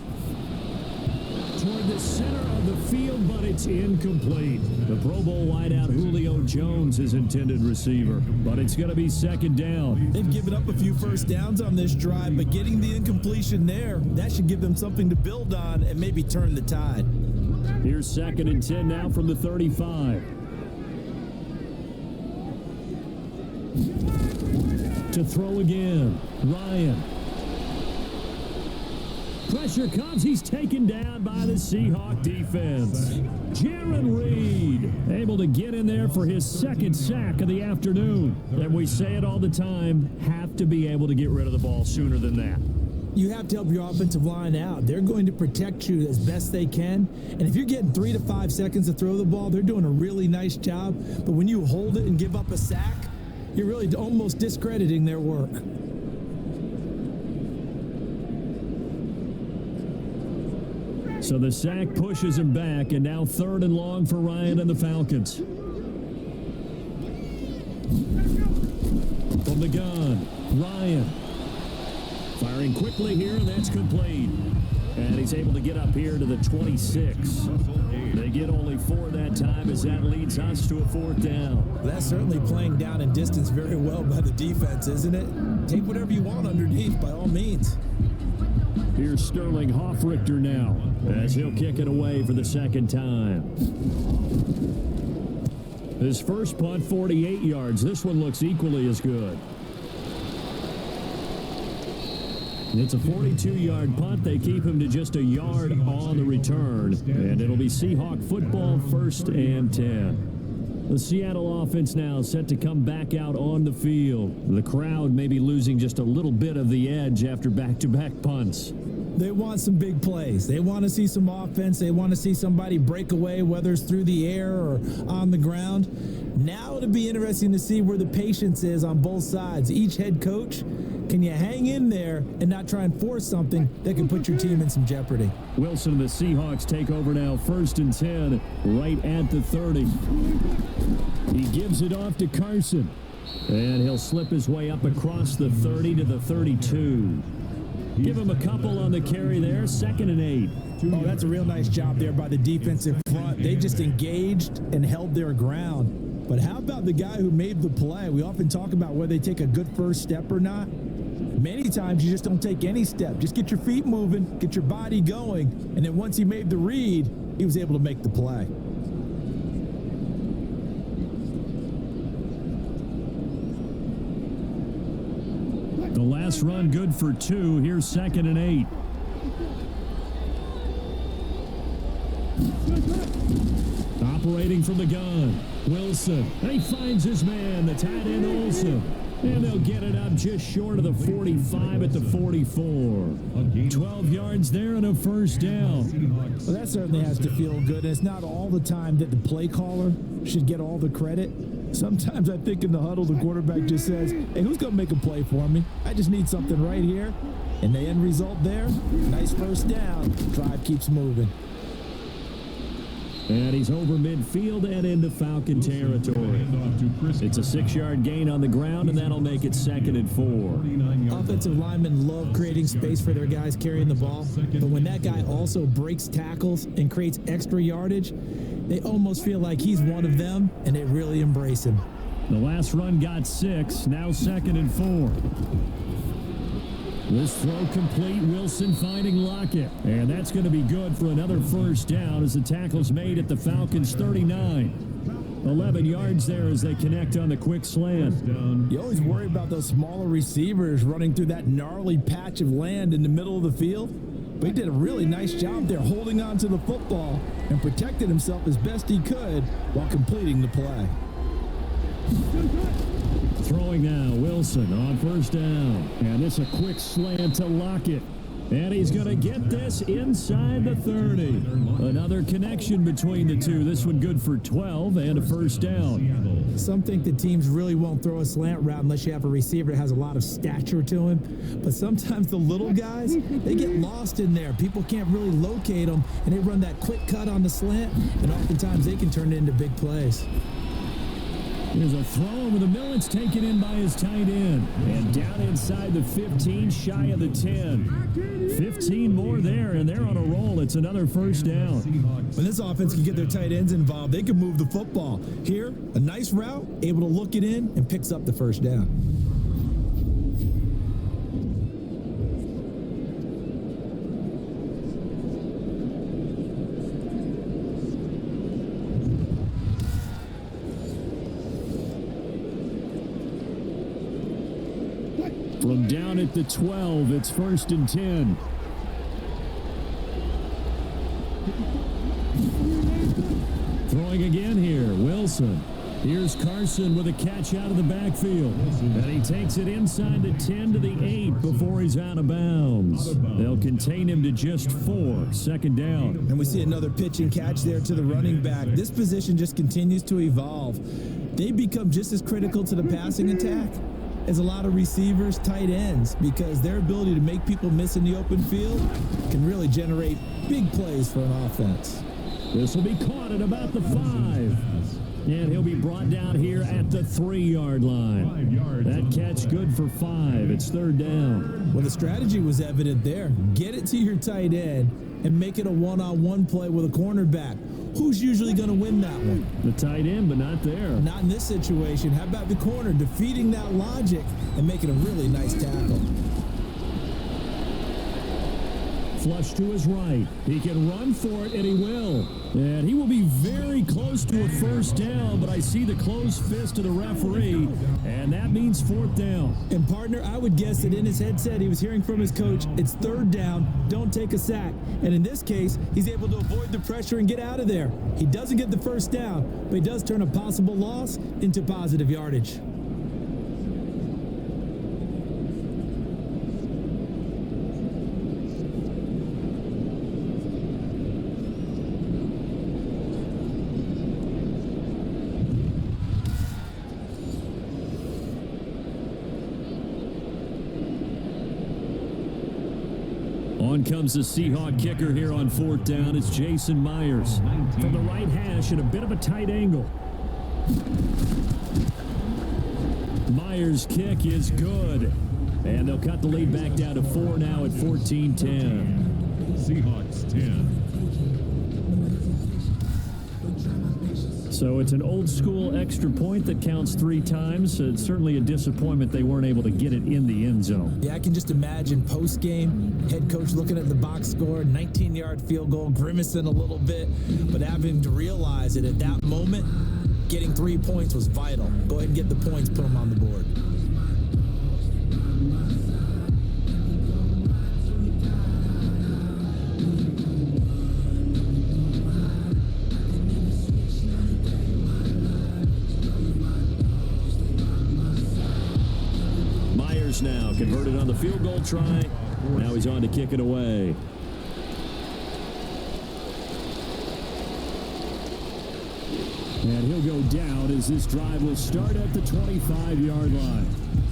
Toward the center of the field, but it's incomplete. The Pro Bowl wideout Julio Jones is intended receiver, but it's going to be 2nd down. They've given up a few first downs on this drive, but getting the incompletion there, that should give them something to build on and maybe turn the tide. Here's 2nd and 10 now from the 35. To throw again, Ryan. Pressure comes. He's taken down by the Seahawks defense. Jaron Reed able to get in there for his 2nd sack of the afternoon. And we say it all the time, have to be able to get rid of the ball sooner than that. You have to help your offensive line out. They're going to protect you as best they can. And if you're getting 3 to 5 seconds to throw the ball, they're doing a really nice job. But when you hold it and give up a sack, you're really almost discrediting their work. So the sack pushes him back, and now 3rd and long for Ryan and the Falcons. From the gun, Ryan. Firing quickly here, and that's complete. And he's able to get up here to the 26. They get only 4 that time as that leads us to a 4th down. That's certainly playing down and distance very well by the defense, isn't it? Take whatever you want underneath by all means. Here's Sterling Hoffrichter now as he'll kick it away for the 2nd time. His first punt, 48 yards. This one looks equally as good. It's a 42-yard punt. They keep him to just a yard on the return. And it'll be Seahawk football, 1st and 10. The Seattle offense now set to come back out on the field. The crowd may be losing just a little bit of the edge after back-to-back punts. They want some big plays. They want to see some offense. They want to see somebody break away, whether it's through the air or on the ground. Now it'll be interesting to see where the patience is on both sides. Each head coach, can you hang in there and not try and force something that can put your team in some jeopardy? Wilson and the Seahawks take over now, 1st and 10, right at the 30. He gives it off to Carson, and he'll slip his way up across the 30 to the 32. Give him a couple on the carry there, 2nd and 8. Oh, that's a real nice job there by the defensive front. They just engaged and held their ground. But how about the guy who made the play? We often talk about whether they take a good first step or not. Many times you just don't take any step. Just get your feet moving, get your body going, and then once he made the read, he was able to make the play. The last run good for 2. Here's 2nd and 8. Operating from the gun, Wilson. And he finds his man, the tight end Olsen. And they'll get it up just short of the 45 at the 44. 12 yards there and a 1st down. Well, that certainly has to feel good. And it's not all the time that the play caller should get all the credit. Sometimes I think in the huddle, the quarterback just says, hey, who's going to make a play for me? I just need something right here. And the end result there, nice 1st down. Drive keeps moving. And he's over midfield and into Falcon territory. It's a 6-yard gain on the ground, and that'll make it 2nd and 4. Offensive linemen love creating space for their guys carrying the ball, but when that guy also breaks tackles and creates extra yardage, they almost feel like he's one of them, and they really embrace him. The last run got 6, now 2nd and 4. This throw complete, Wilson finding Lockett. And that's going to be good for another 1st down as the tackle's made at the Falcons' 39. 11 yards there as they connect on the quick slant. You always worry about those smaller receivers running through that gnarly patch of land in the middle of the field. But he did a really nice job there holding on to the football and protected himself as best he could while completing the play. Throwing now, Wilson on 1st down. And it's a quick slant to Lockett. And he's going to get this inside the 30. Another connection between the two. This one good for 12 and a 1st down. Some think the teams really won't throw a slant route unless you have a receiver that has a lot of stature to him. But sometimes the little guys, they get lost in there. People can't really locate them, and they run that quick cut on the slant, and oftentimes they can turn it into big plays. There's a throw over the middle. It's taken in by his tight end. And down inside the 15, shy of the 10. 15 more there, and they're on a roll. It's another 1st down. When this offense can get their tight ends involved, they can move the football. Here, a nice route, able to look it in, and picks up the 1st down. From down at the 12, it's 1st and 10. Throwing again here, Wilson. Here's Carson with a catch out of the backfield. And he takes it inside the 10 to the 8 before he's out of bounds. They'll contain him to just 4, 2nd down. And we see another pitch and catch there to the running back. This position just continues to evolve. They become just as critical to the passing attack as a lot of receivers, tight ends, because their ability to make people miss in the open field can really generate big plays for an offense. This will be caught at about the 5. And he'll be brought down here at the 3-yard line. 5 yards. That catch good for 5. It's 3rd down. Well, the strategy was evident there. Get it to your tight end and make it a one-on-one play with a cornerback. Who's usually going to win that one? The tight end, but not there. Not in this situation. How about the corner defeating that logic and making a really nice tackle? Flush to his right. He can run for it, and he will. And he will be very close to a 1st down, but I see the closed fist of the referee, and that means 4th down. And, partner, I would guess that in his headset he was hearing from his coach, it's 3rd down, don't take a sack. And in this case, he's able to avoid the pressure and get out of there. He doesn't get the 1st down, but he does turn a possible loss into positive yardage. On comes the Seahawk kicker here on 4th down. It's Jason Myers from the right hash at a bit of a tight angle. Myers' kick is good. And they'll cut the lead back down to 4 now at 14-10. Seahawks 10. So it's an old-school extra point that counts 3 times. It's certainly a disappointment they weren't able to get it in the end zone. Yeah, I can just imagine post-game, head coach looking at the box score, 19-yard field goal, grimacing a little bit, but having to realize that at that moment, getting 3 points was vital. Go ahead and get the points, put them on the board. Now converted on the field goal try. Now he's on to kick it away. And he'll go down as this drive will start at the 25-yard line.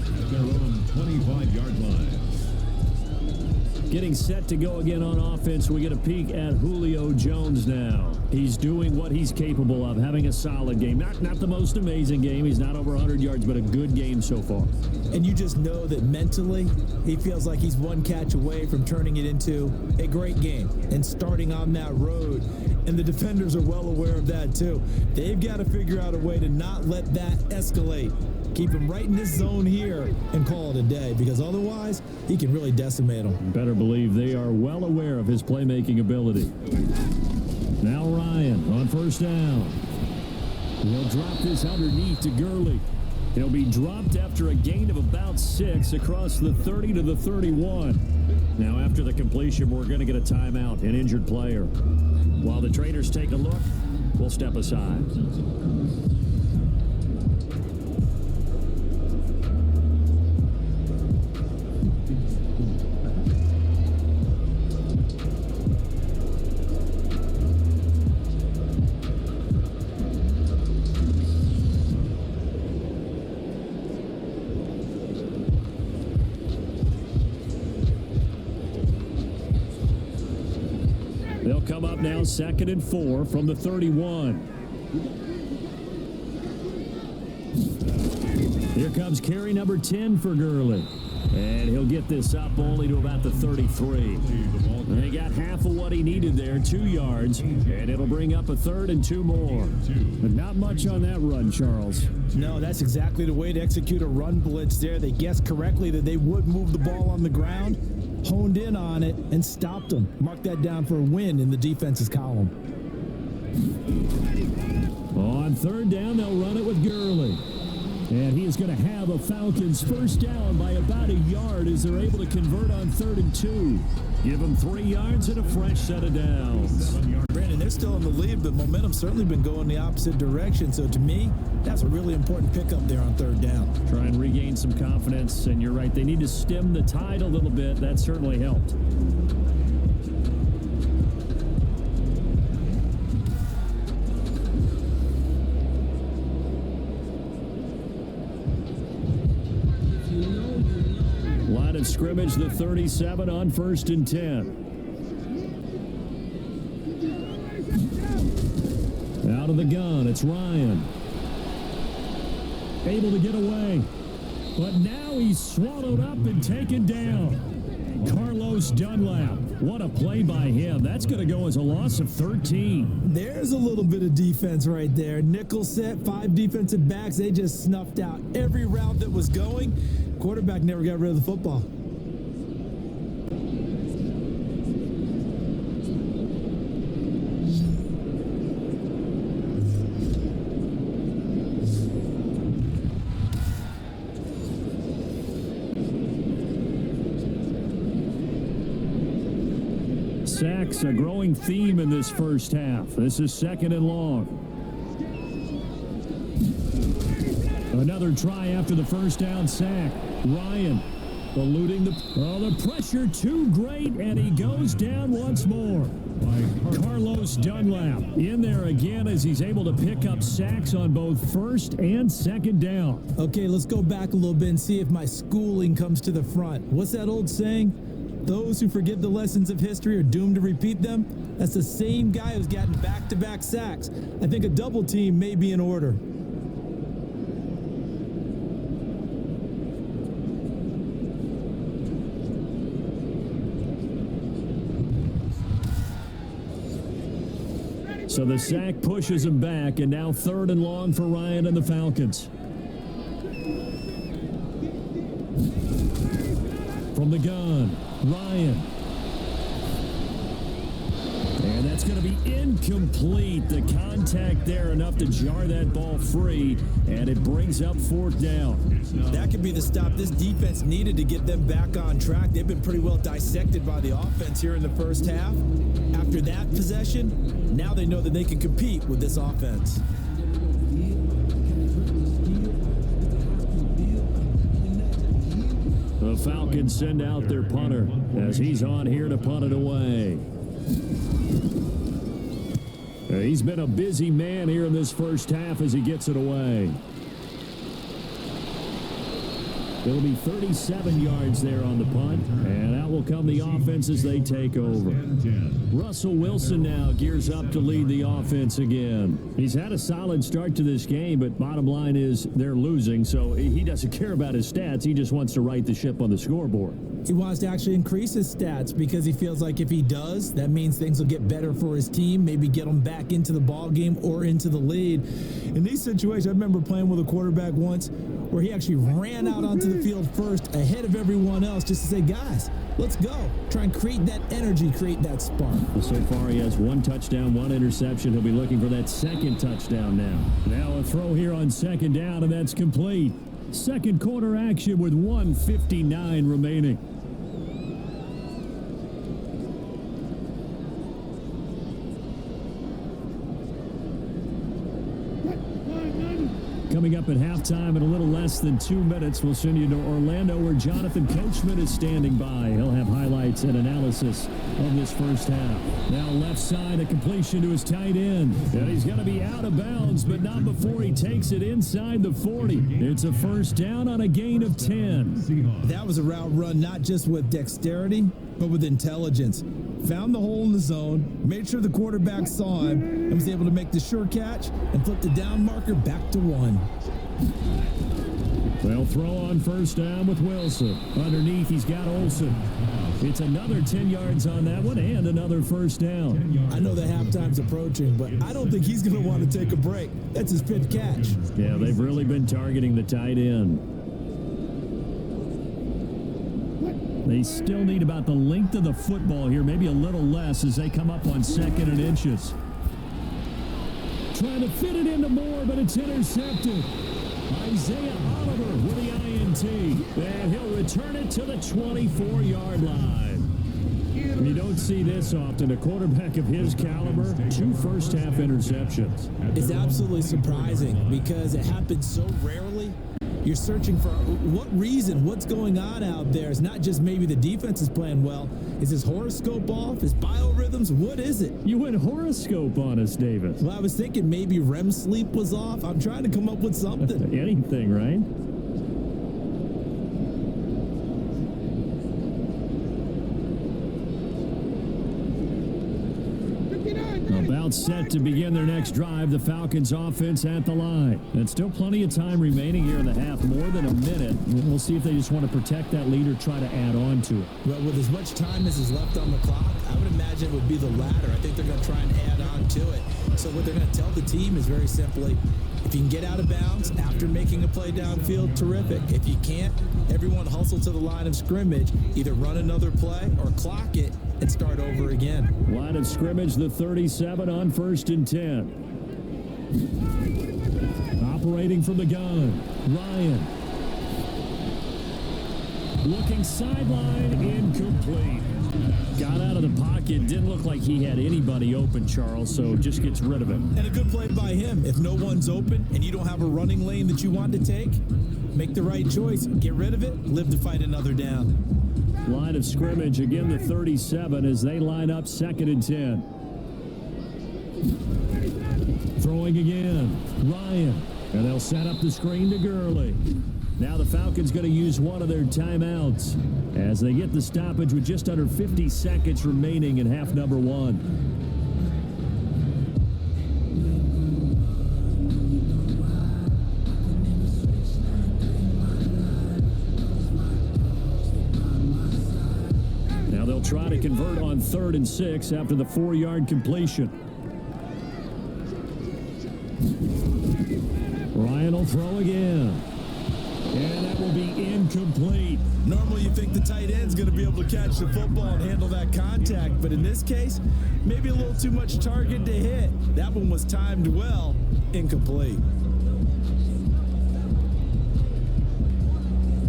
At their own 25-yard line. Getting set to go again on offense, we get a peek at Julio Jones now. He's doing what he's capable of, having a solid game. Not the most amazing game. He's not over 100 yards, but a good game so far. And you just know that mentally, he feels like he's one catch away from turning it into a great game and starting on that road. And the defenders are well aware of that, too. They've got to figure out a way to not let that escalate. Keep him right in this zone here and call it a day, because otherwise, he can really decimate them. Better believe they are well aware of his playmaking ability. Now Ryan on 1st down. He'll drop this underneath to Gurley. He'll be dropped after a gain of about 6 across the 30 to the 31. Now after the completion, we're going to get a timeout, an injured player. While the traders take a look, we'll step aside. They'll come up now 2nd and 4 from the 31. Here comes carry number 10 for Gurley. And he'll get this up only to about the 33. They got half of what he needed there, 2 yards, and it'll bring up a 3rd and 2 more. But not much on that run, Charles. No, that's exactly the way to execute a run blitz there. They guessed correctly that they would move the ball on the ground, honed in on it, and stopped them. Mark that down for a win in the defense's column. On 3rd down, they'll run it with Gurley. And he is going to have a Falcons 1st down by about a yard as they're able to convert on 3rd and 2. Give them 3 yards and a fresh set of downs. Brandon, they're still in the lead, but momentum's certainly been going the opposite direction. So to me, that's a really important pickup there on 3rd down. Try and regain some confidence, and you're right, they need to stem the tide a little bit. That certainly helped. Line of scrimmage, the 37 on 1st and 10. Out of the gun, it's Ryan. able to get away. But now he's swallowed up and taken down. Carlos Dunlap. What a play by him. That's going to go as a loss of 13. There's a little bit of defense right there. Nickel set, 5 defensive backs. They just snuffed out every route that was going. Quarterback never got rid of the football. Sacks, a growing theme in this first half. This is 2nd and long. Another try after the first down sack. Ryan eluding the pressure too great, and he goes down once more. Carlos Dunlap in there again as he's able to pick up sacks on both 1st and 2nd down. Okay, let's go back a little bit and see if my schooling comes to the front. What's that old saying? Those who forget the lessons of history are doomed to repeat them. That's the same guy who's gotten back-to-back sacks. I think a double team may be in order. So the sack pushes him back, and now 3rd and long for Ryan and the Falcons. From the gun, Ryan. And that's going to be incomplete. The contact there enough to jar that ball free, and it brings up 4th down. That could be the stop this defense needed to get them back on track. They've been pretty well dissected by the offense here in the first half. After that possession, now they know that they can compete with this offense. The Falcons send out their punter as he's on here to punt it away. He's been a busy man here in this first half as he gets it away. It'll be 37 yards there on the punt, and out will come the offense as they take over. Russell Wilson now gears up to lead the offense again. He's had a solid start to this game, but bottom line is they're losing, so he doesn't care about his stats. He just wants to right the ship on the scoreboard. He wants to actually increase his stats because he feels like if he does, that means things will get better for his team, maybe get them back into the ball game or into the lead. In these situations, I remember playing with a quarterback once where he actually ran out onto the field first ahead of everyone else just to say, guys, let's go. Try and create that energy, create that spark. Well, so far he has 1 touchdown, 1 interception. He'll be looking for that 2nd touchdown now. Now a throw here on 2nd down, and that's complete. Second quarter action with 1:59 remaining. Coming up at halftime in a little less than 2 minutes, we'll send you to Orlando where Jonathan Coachman is standing by. He'll have highlights and analysis of this first half. Now left side, a completion to his tight end. And he's going to be out of bounds, but not before he takes it inside the 40. It's a first down on a gain of 10. That was a route run not just with dexterity, but with intelligence. Found the hole in the zone, made sure the quarterback saw him, and was able to make the sure catch and flip the down marker back to 1. They'll throw on first down with Wilson. Underneath, he's got Olsen. It's another 10 yards on that one and another first down. I know that halftime's approaching, but I don't think he's going to want to take a break. That's his fifth catch. Yeah, they've really been targeting the tight end. They still need about the length of the football here, maybe a little less as they come up on 2nd and inches. Trying to fit it into Moore, but it's intercepted. Isaiah Oliver with the INT, and he'll return it to the 24-yard line. You don't see this often. A quarterback of his caliber, 2 first-half interceptions. It's absolutely surprising because it happens so rarely. You're searching for what reason, what's going on out there. It's not just maybe the defense is playing well. Is his horoscope off? His biorhythms? What is it? You went horoscope on us, Davis. Well, I was thinking maybe REM sleep was off. I'm trying to come up with something. Anything, right? About set to begin their next drive, the Falcons offense at the line. And still plenty of time remaining here in the half, more than a minute. We'll see if they just want to protect that lead or try to add on to it. Well, with as much time as is left on the clock, I would imagine it would be the latter. I think they're going to try and add on to it. So what they're going to tell the team is very simply, if you can get out of bounds after making a play downfield, terrific. If you can't, everyone hustle to the line of scrimmage, either run another play or clock it and start over again. Line of scrimmage, the 37 on 1st and 10. Operating from the gun, Ryan. Looking sideline, incomplete. Got out of the pocket, didn't look like he had anybody open, Charles, so just gets rid of it. And a good play by him. If no one's open and you don't have a running lane that you want to take, make the right choice, get rid of it, live to fight another down. Line of scrimmage, again the 37 as they line up 2nd and 10. Throwing again, Ryan. And they'll set up the screen to Gurley. Now the Falcons going to use one of their timeouts as they get the stoppage with just under 50 seconds remaining in half number 1. Now they'll try to convert on 3rd and 6 after the 4-yard completion. Ryan will throw again. And that will be incomplete. Normally you think the tight end's going to be able to catch the football and handle that contact, but in this case, maybe a little too much target to hit. That one was timed well, incomplete.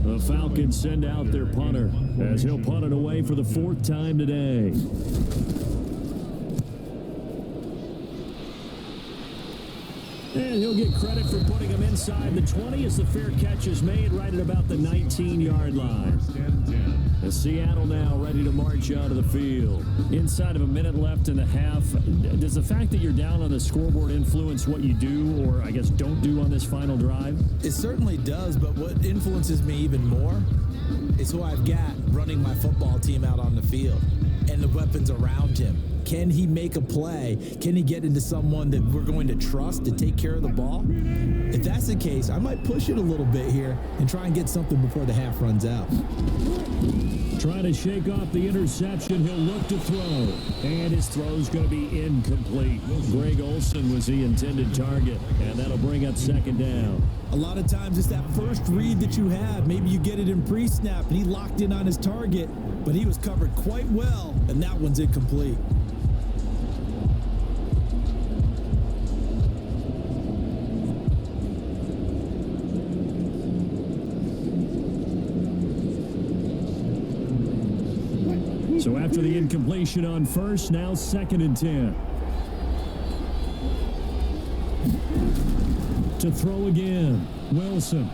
The Falcons send out their punter as he'll punt it away for the 4th time today. And he'll get credit for putting him inside the 20 as the fair catch is made right at about the 19-yard line. And Seattle now ready to march out of the field. Inside of a minute left in the half, does the fact that you're down on the scoreboard influence what you do or, I guess, don't do on this final drive? It certainly does, but what influences me even more is who I've got running my football team out on the field and the weapons around him. Can he make a play? Can he get into someone that we're going to trust to take care of the ball? If that's the case, I might push it a little bit here and try and get something before the half runs out. Trying to shake off the interception. He'll look to throw. And his throw's going to be incomplete. Greg Olsen was the intended target. And that'll bring up 2nd down. A lot of times it's that first read that you have. Maybe you get it in pre-snap and he locked in on his target, but he was covered quite well, and that one's incomplete. So after the incompletion on 1st, now 2nd and 10. To throw again, Wilson.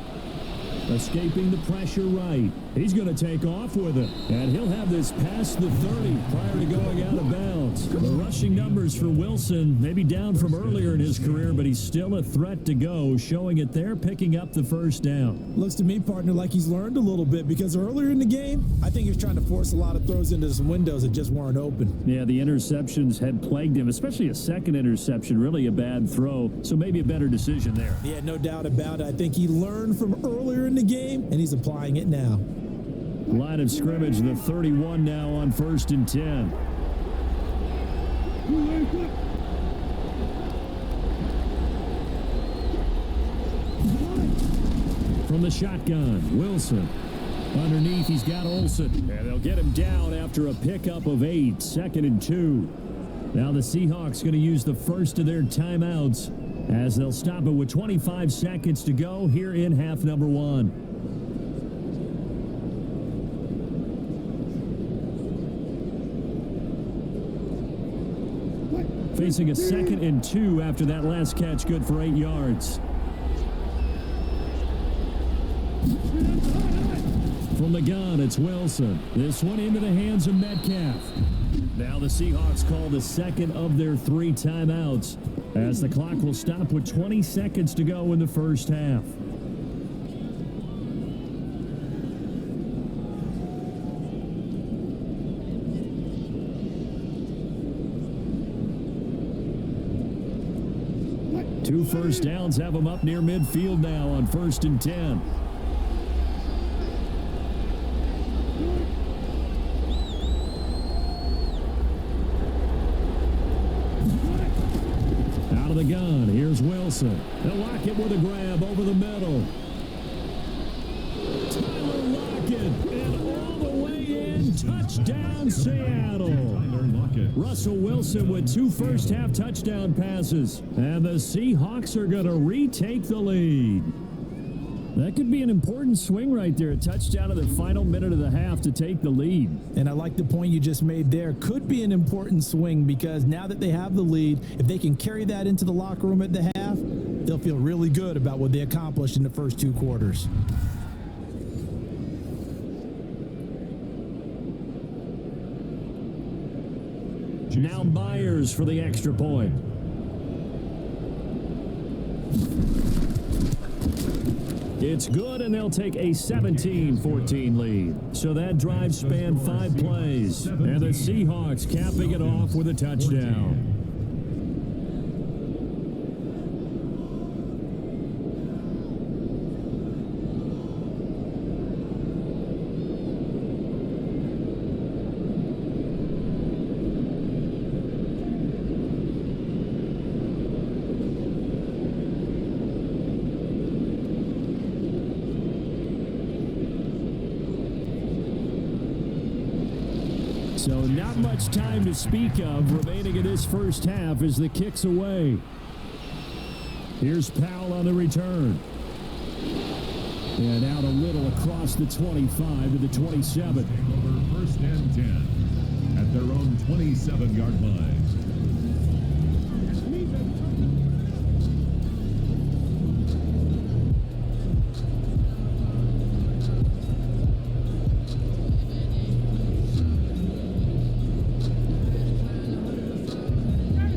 Escaping the pressure right. He's going to take off with it. And he'll have this past the 30 prior to going out of bounds. The rushing numbers for Wilson maybe down from earlier in his career, but he's still a threat to go, showing it there, picking up the 1st down. Looks to me, partner, like he's learned a little bit because earlier in the game, I think he was trying to force a lot of throws into some windows that just weren't open. Yeah, the interceptions had plagued him, especially a second interception, really a bad throw. So maybe a better decision there. Yeah, no doubt about it. I think he learned from earlier in the game, and he's applying it now. Line of scrimmage, the 31 now on 1st and 10. From the shotgun, Wilson. Underneath, he's got Olsen. And they'll get him down after a pickup of 8, 2nd and 2. Now the Seahawks going to use the first of their timeouts as they'll stop it with 25 seconds to go here in half number 1. Facing a 2nd and 2 after that last catch, good for 8 yards. From the gun, it's Wilson. This one into the hands of Metcalf. Now the Seahawks call the 2nd of their 3 timeouts as the clock will stop with 20 seconds to go in the first half. 2 first downs have them up near midfield now on 1st and 10. Out of the gun, here's Wilson. They'll lock it with a grab over the middle. Tyler Lockett, and all the way in, touchdown Seattle. Russell Wilson with 2 first-half touchdown passes, and the Seahawks are going to retake the lead. That could be an important swing right there, a touchdown in the final minute of the half to take the lead. And I like the point you just made there. Could be an important swing because now that they have the lead, if they can carry that into the locker room at the half, they'll feel really good about what they accomplished in the first 2 quarters. Now Myers for the extra point. It's good, and they'll take a 17-14 lead. So that drive spanned 5 plays, and the Seahawks capping it off with a touchdown. So not much time to speak of remaining in this first half as the kick's away. Here's Powell on the return. And out a little across the 25 to the 27. Over 1st and 10 at their own 27-yard line.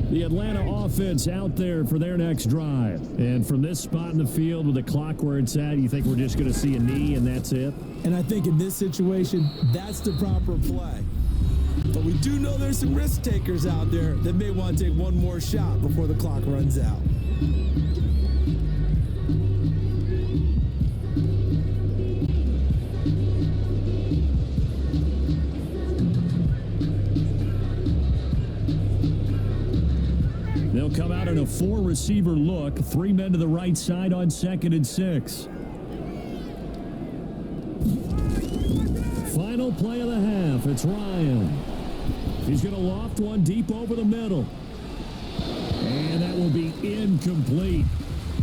The Atlanta offense out there for their next drive. And from this spot in the field with the clock where it's at, you think we're just going to see a knee and that's it? And I think in this situation, that's the proper play. But we do know there's some risk takers out there that may want to take one more shot before the clock runs out. They'll come out in a 4-receiver look. 3 men to the right side on 2nd and 6. Final play of the half. It's Ryan. He's going to loft one deep over the middle. And that will be incomplete.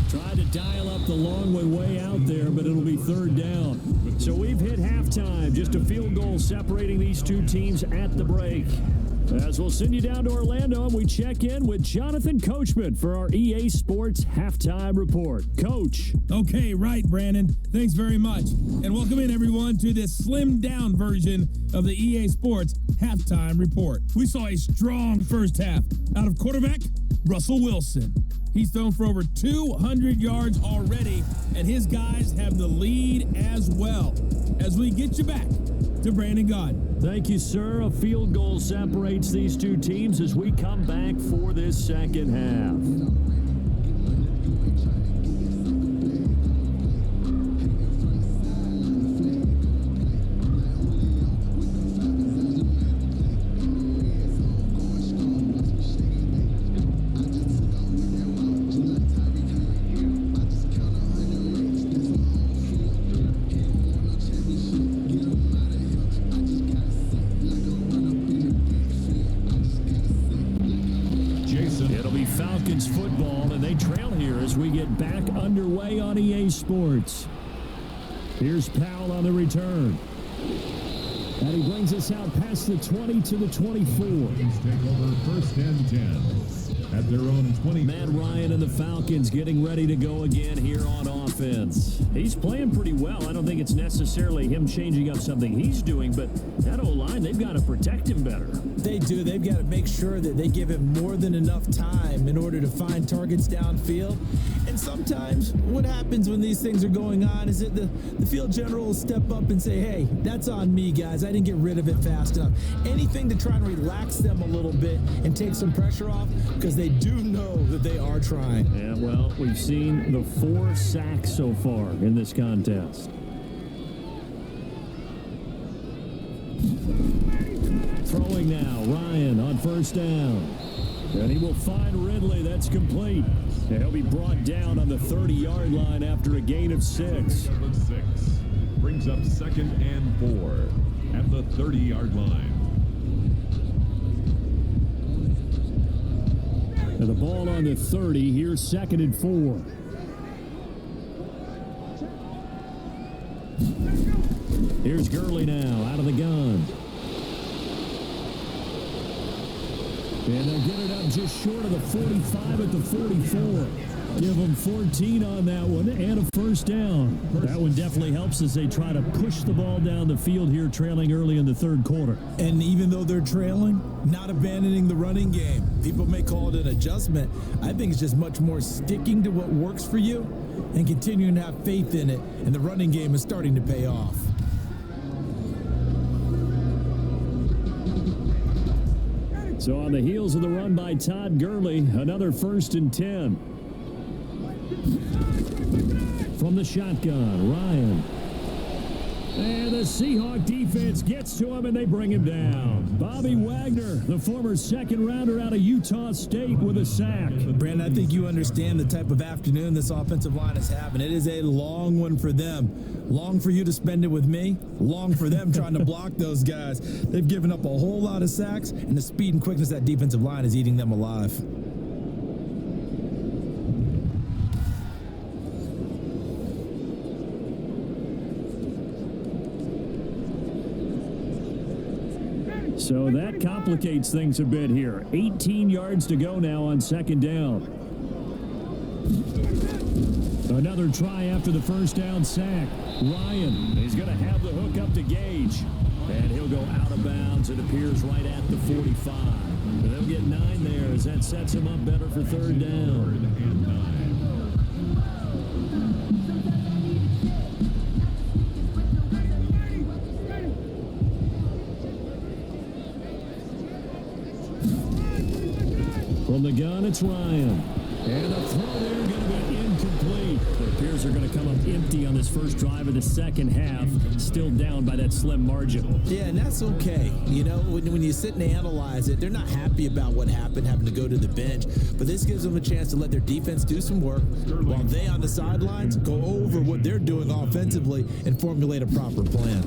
Tried to dial up the long way out there, but it'll be 3rd down. So we've hit halftime. Just a field goal separating these 2 teams at the break. As we'll send you down to Orlando, and we check in with Jonathan Coachman for our EA Sports Halftime Report. Coach. Okay, right, Brandon. Thanks very much. And welcome in, everyone, to this slimmed-down version of the EA Sports Halftime Report. We saw a strong first half out of quarterback Russell Wilson. He's thrown for over 200 yards already, and his guys have the lead as well. As we get you back to Brandon Gaudin. Thank you, sir. A field goal separates these 2 teams as we come back for this second half. Falcons football, and they trail here as we get back underway on EA Sports. Here's Powell on the return. And he brings us out past the 20 to the 24. Falcons take over 1st and 10 at their own 20. Matt Ryan and the Falcons getting ready to go again here on offense. He's playing pretty well. I don't think it's necessarily him changing up something he's doing, but that O-line, they've got to protect him better. They do. They've got to make sure that they give him more than enough time in order to find targets downfield. And sometimes what happens when these things are going on is that the field general will step up and say, hey, that's on me, guys. I didn't get rid of it fast enough. Anything to try and relax them a little bit and take some pressure off, because they do know that they are trying. Yeah, well, we've seen the 4 sacks so far in this contest. Throwing now, Ryan on first down. And he will find Ridley. That's complete. And he'll be brought down on the 30-yard line after a gain of 6. Brings up 2nd and 4 at the 30-yard line. And the ball on the 30. Here's 2nd and 4. Here's Gurley now out of the gun. And they'll get it up just short of the 45 at the 44. Give them 14 on that one and a first down. That one definitely helps as they try to push the ball down the field here, trailing early in the 3rd quarter. And even though they're trailing, not abandoning the running game. People may call it an adjustment. I think it's just much more sticking to what works for you and continuing to have faith in it. And the running game is starting to pay off. So on the heels of the run by Todd Gurley, another 1st and 10. From the shotgun, Ryan. And the Seahawk defense gets to him, and they bring him down. Bobby Wagner, the former 2nd rounder out of Utah State, with a sack. Brandon, I think you understand the type of afternoon this offensive line is having. It is a long one for them. Long for you to spend it with me. Long for them trying to block those guys. They've given up a whole lot of sacks, and the speed and quickness of that defensive line is eating them alive. So that complicates things a bit here. 18 yards to go now on 2nd down. Another try after the first down sack. Ryan, he's going to have the hook up to Gage. And he'll go out of bounds. It appears right at the 45. They'll get 9 there as that sets him up better for 3rd down. From the gun, it's Ryan. And the throw there going to be incomplete. It appears they're going to come up empty on this first drive of the 2nd half. Still down by that slim margin. Yeah, and that's okay. You know, when you sit and analyze it, they're not happy about what happened, having to go to the bench. But this gives them a chance to let their defense do some work while they on the sidelines go over what they're doing offensively and formulate a proper plan.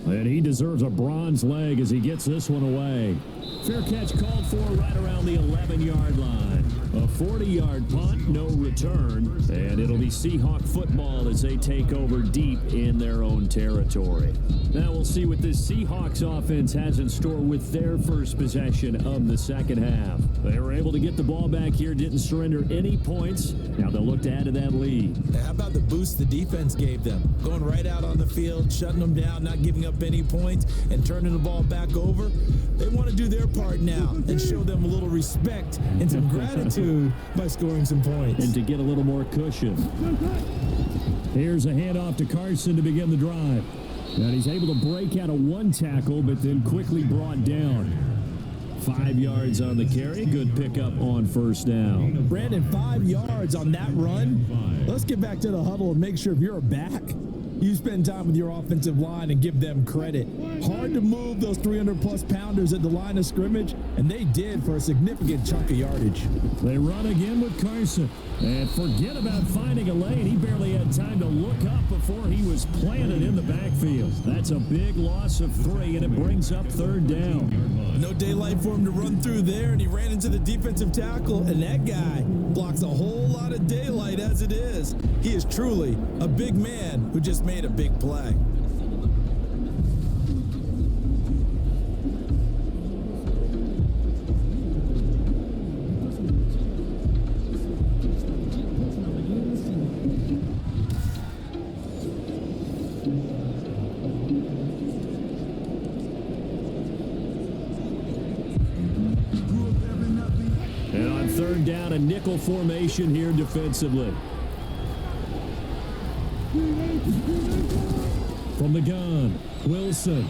And he deserves a bronze leg as he gets this one away. Fair catch called for right around the 11-yard line. A 40-yard punt, no return, and it'll be Seahawk football as they take over deep in their own territory. Now we'll see what this Seahawks offense has in store with their first possession of the 2nd half. They were able to get the ball back here, didn't surrender any points. Now they'll look to add to that lead. How about the boost the defense gave them? Going right out on the field, shutting them down, not giving up any points, and turning the ball back over. They want to do their part now and show them a little respect and some gratitude by scoring some points. And to get a little more cushion. Here's a handoff to Carson to begin the drive. And he's able to break out of 1 tackle, but then quickly brought down. 5 yards on the carry. Good pickup on first down. Brandon, 5 yards on that run. Let's get back to the huddle and make sure if you're back, you spend time with your offensive line and give them credit. Hard to move those 300-plus pounders at the line of scrimmage, and they did for a significant chunk of yardage. They run again with Carson. And forget about finding a lane. He barely had time to look up before he was planted in the backfield. That's a big loss of 3, and it brings up 3rd down. No daylight for him to run through there, and he ran into the defensive tackle, and that guy blocks a whole lot of daylight as it is. He is truly a big man who just made a big play. second down, a nickel formation here defensively. From the gun, Wilson.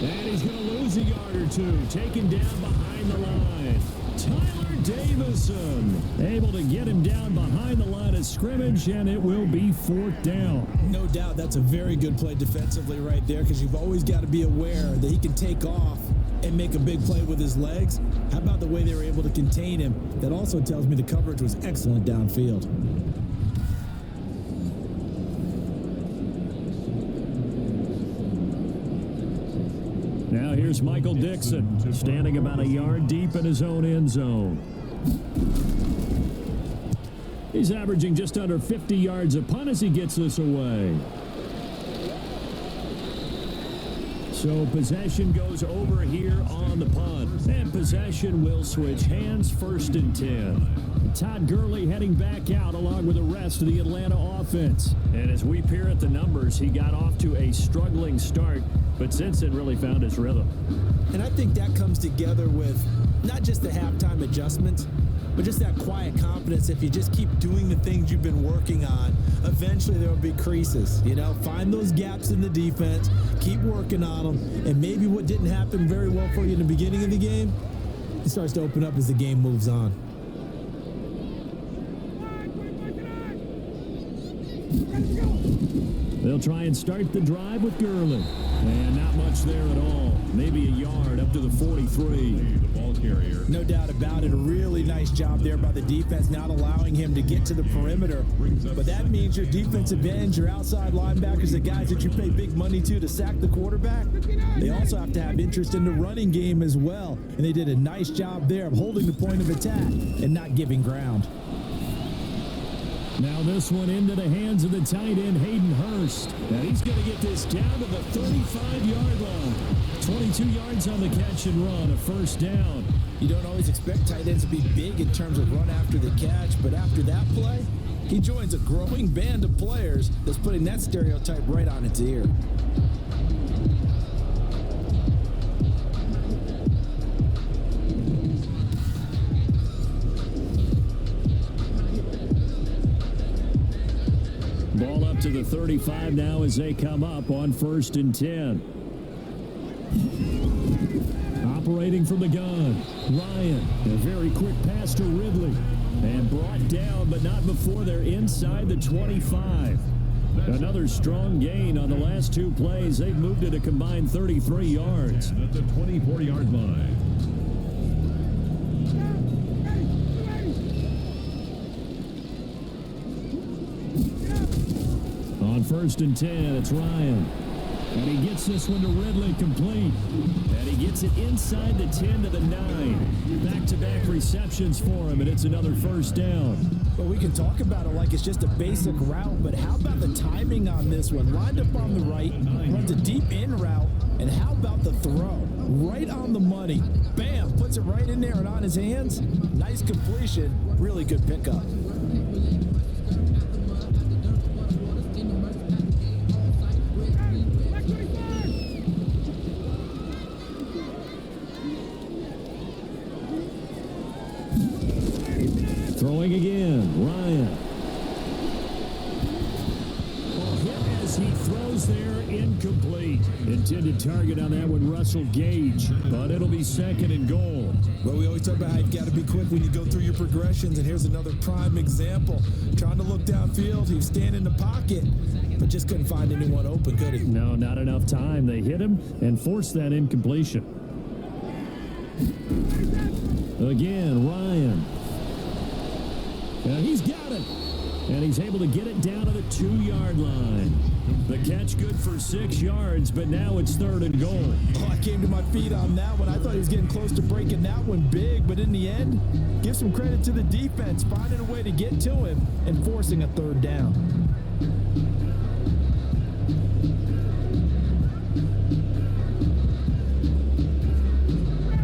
And he's going to lose a yard or two. Taken down behind the line. Tyler Davison able to get him down behind the line of scrimmage, and it will be 4th down. No doubt that's a very good play defensively right there, because you've always got to be aware that he can take off and make a big play with his legs. How about the way they were able to contain him? That also tells me the coverage was excellent downfield. Now here's Michael Dixon, standing about a yard deep in his own end zone. He's averaging just under 50 yards a punt as he gets this away. So possession goes over here on the punt. And possession will switch hands, 1st and 10. Todd Gurley heading back out along with the rest of the Atlanta offense. And as we peer at the numbers, he got off to a struggling start, but since then really found his rhythm. And I think that comes together with not just the halftime adjustments, but just that quiet confidence. If you just keep doing the things you've been working on, eventually there will be creases. You know, find those gaps in the defense, keep working on them, and maybe what didn't happen very well for you in the beginning of the game, it starts to open up as the game moves on. They'll try and start the drive with Gurley. And not much there at all. Maybe a yard up to the 43. The ball carrier. No doubt about it. A really nice job there by the defense, not allowing him to get to the perimeter. But that means your defensive ends, your outside linebackers, the guys that you pay big money to sack the quarterback, they also have to have interest in the running game as well. And they did a nice job there of holding the point of attack and not giving ground. Now this one into the hands of the tight end, Hayden Hurst. And he's going to get this down to the 35-yard line. 22 yards on the catch and run, a 1st down. You don't always expect tight ends to be big in terms of run after the catch, but after that play, he joins a growing band of players that's putting that stereotype right on its ear. Ball up to the 35 now as they come up on 1st and 10. Operating from the gun, Ryan. A very quick pass to Ridley. And brought down, but not before they're inside the 25. Another strong gain on the last 2 plays. They've moved it a combined 33 yards. At the 24-yard line. On 1st and 10, it's Ryan. And he gets this one to Ridley complete. And he gets it inside the 10 to the 9. Back-to-back receptions for him, and it's another 1st down. Well, we can talk about it like it's just a basic route, but how about the timing on this one? Lined up on the right, runs a deep in route, and how about the throw? Right on the money. Bam, puts it right in there and on his hands. Nice completion, really good pickup. Throwing again, Ryan. Hit as he throws there, incomplete. Intended target on that one, Russell Gage, but it'll be 2nd and goal. Well, we always talk about how you've got to be quick when you go through your progressions, and here's another prime example. Trying to look downfield, he was standing in the pocket, but just couldn't find anyone open, could he? No, not enough time. They hit him and forced that incompletion. Again, Ryan. And he's got it. And he's able to get it down to the 2-yard line. The catch good for 6 yards, but now it's 3rd and goal. Oh, I came to my feet on that one. I thought he was getting close to breaking that one big, but in the end, give some credit to the defense, finding a way to get to him and forcing a 3rd down.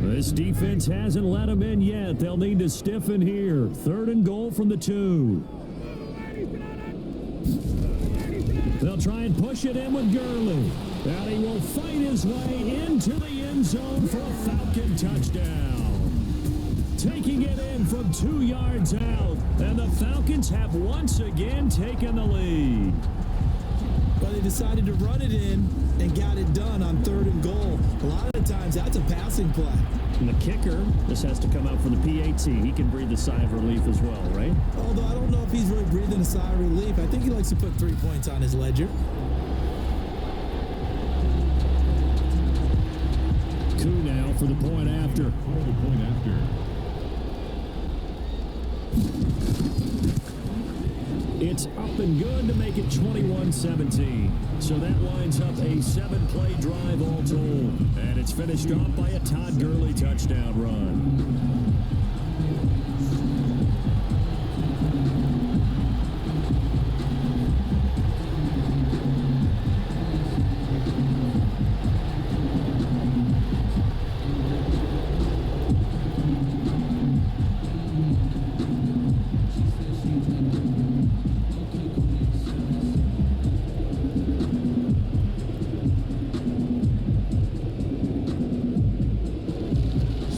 This defense hasn't let them in yet. They'll need to stiffen here. 3rd and goal from the 2. They'll try and push it in with Gurley. And he will fight his way into the end zone for a Falcon touchdown. taking it in from 2 yards out. And the Falcons have once again taken the lead. Well, they decided to run it in and got it done on 3rd and goal. A lot of times, that's a passing play. And the kicker, this has to come out for the PAT. He can breathe a sigh of relief as well, right? Although I don't know if he's really breathing a sigh of relief. I think he likes to put 3 points on his ledger. Coup now for the point after. It's up and good to make it 21-17. So that winds up a 7-play drive all told. And it's finished off by a Todd Gurley touchdown run.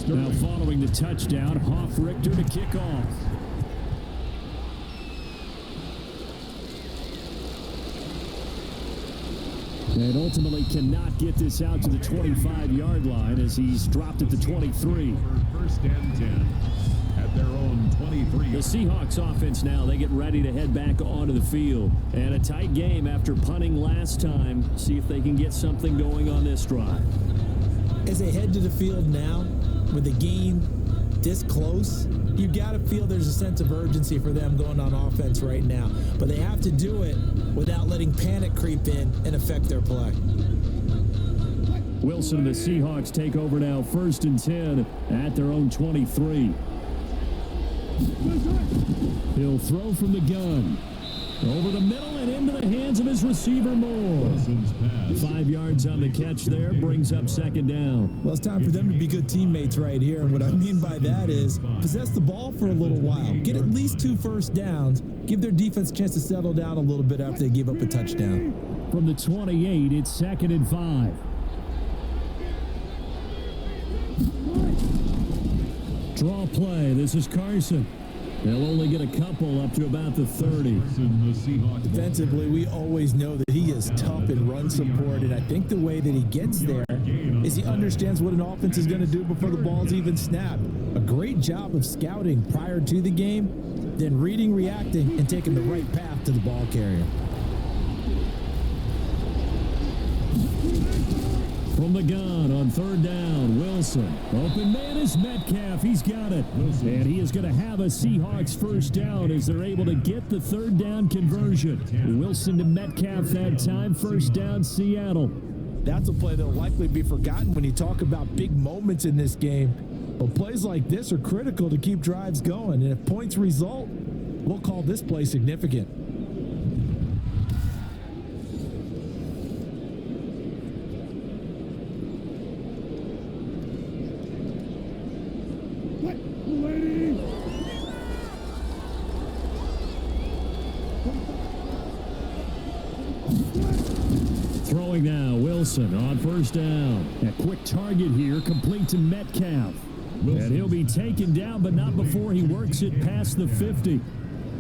Now following the touchdown, Richter to kick off. And ultimately cannot get this out to the 25-yard line as he's dropped at the 23. First and 10 at their own 23. The Seahawks offense now, they get ready to head back onto the field. And a tight game after punting last time. See if they can get something going on this drive. As they head to the field now, with the game this close, you got to feel there's a sense of urgency for them going on offense right now. But they have to do it without letting panic creep in and affect their play. Wilson and the Seahawks take over now, 1st and 10 at their own 23. He'll throw from the gun. Over the middle and into the hands of his receiver, Moore. 5 yards on the catch there, brings up 2nd down. Well, it's time for them to be good teammates right here. And what I mean by that is possess the ball for a little while. Get at least 2 first downs. Give their defense a chance to settle down a little bit after they give up a touchdown. From the 28, it's 2nd and 5. Draw play. This is Carson. They'll only get a couple up to about the 30. Defensively, we always know that he is tough in run support, and I think the way that he gets there is he understands what an offense is going to do before the ball's even snapped. A great job of scouting prior to the game, then reading, reacting, and taking the right path to the ball carrier. From the gun on 3rd down, Wilson. Open man is Metcalf. He's got it. And he is going to have a Seahawks first down as they're able to get the 3rd down conversion. Wilson to Metcalf that time. First down, Seattle. That's a play that will likely be forgotten when you talk about big moments in this game. But plays like this are critical to keep drives going. And if points result, we'll call this play significant. Throwing now, Wilson on 1st down. A quick target here, complete to Metcalf. And he'll be taken down, but not before he works it past the 50.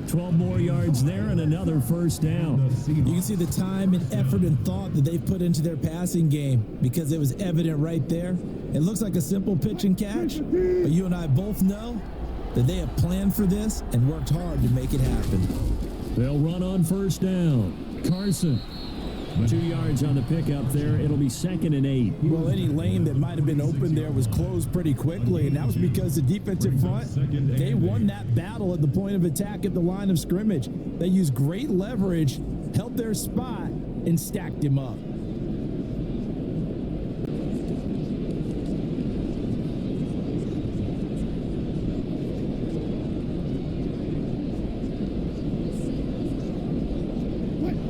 12 more yards there and another first down. You can see the time and effort and thought that they've put into their passing game because it was evident right there. It looks like a simple pitch and catch, but you and I both know that they have planned for this and worked hard to make it happen. They'll run on 1st down. Carson. 2 yards on the pickup there. It'll be 2nd and 8. Well, any lane that might have been open there was closed pretty quickly, and that was because the defensive front, they won that battle at the point of attack at the line of scrimmage. They used great leverage, held their spot, and stacked him up.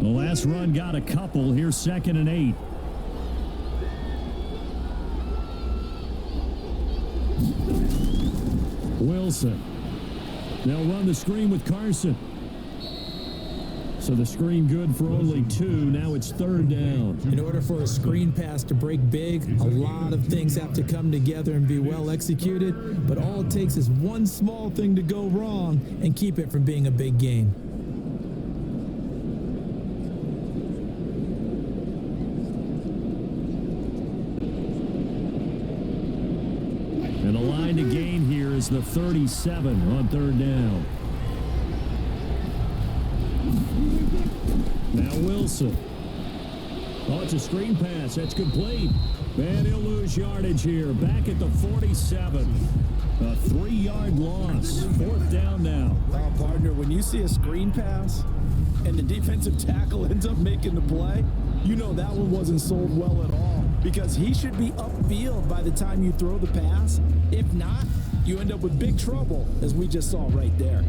The last run got a couple. Here's 2nd and 8. Wilson. They'll run the screen with Carson. So the screen good for only 2. Now it's 3rd down. In order for a screen pass to break big, a lot of things have to come together and be well executed, but all it takes is one small thing to go wrong and keep it from being a big game. And the line to gain here is the 37 on 3rd down. Now Wilson. Oh, it's a screen pass. That's complete. And he'll lose yardage here. Back at the 47. A 3-yard loss. 4th down now. Partner, when you see a screen pass and the defensive tackle ends up making the play, you know that one wasn't sold well at all, because he should be upfield by the time you throw the pass. If not, you end up with big trouble, as we just saw right there.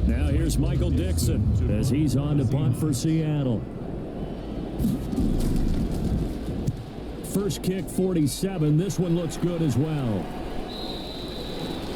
Now here's Michael Dixon as he's on to punt for Seattle. First kick, 47. This one looks good as well.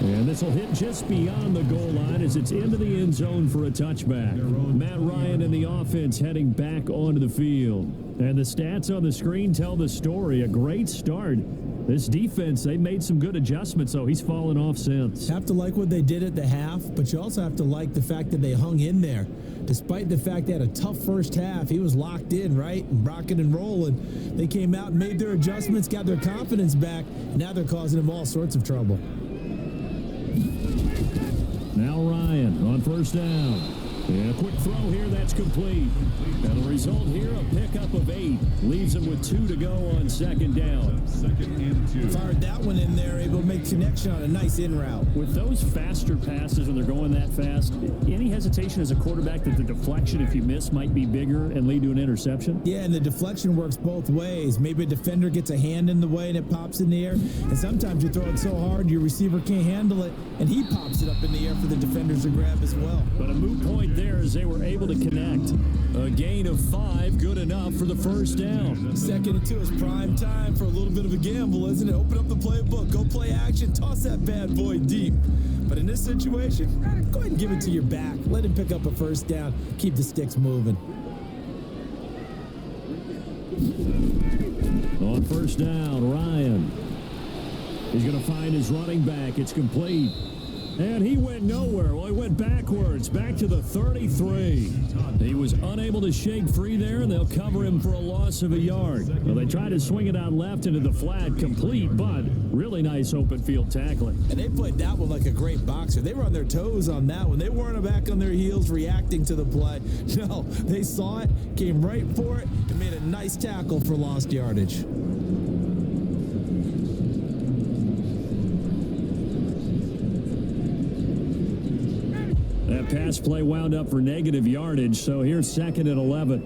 And this will hit just beyond the goal line as it's into the end zone for a touchback. Matt Ryan and the offense heading back onto the field. And the stats on the screen tell the story. A great start. This defense, they made some good adjustments, so he's fallen off since. Have to like what they did at the half, but you also have to like the fact that they hung in there. Despite the fact they had a tough first half, he was locked in, right? And rocking and rolling. They came out and made their adjustments, got their confidence back, and now they're causing him all sorts of trouble. Now Ryan on 1st down. And a quick throw here, that's complete. And the result here, a pickup of 8. Leaves him with 2 to go on 2nd down. 2nd and 2. Fired that one in there, able to make connection on a nice in route. With those faster passes when they're going that fast, any hesitation as a quarterback that the deflection, if you miss, might be bigger and lead to an interception? Yeah, and the deflection works both ways. Maybe a defender gets a hand in the way and it pops in the air. And sometimes you throw it so hard your receiver can't handle it, and he pops it up in the air for the defenders to grab as well. But a moot point there as they were able to connect. A gain of 5, good enough for the 1st down. 2nd and 2 is prime time for a little bit of a gamble, isn't it? Open up the playbook, go play action, toss that bad boy deep. But in this situation, go ahead and give it to your back. Let him pick up a 1st down. Keep the sticks moving. On 1st down, Ryan. He's going to find his running back. It's complete. And he went nowhere. Well, he went backwards, back to the 33. He was unable to shake free there, and they'll cover him for a loss of a yard. Well, they tried to swing it out left into the flat, complete, but really nice open field tackling. And they played that one like a great boxer. They were on their toes on that one. They weren't back on their heels reacting to the play. No, they saw it, came right for it, and made a nice tackle for lost yardage. That pass play wound up for negative yardage, so here's 2nd and 11.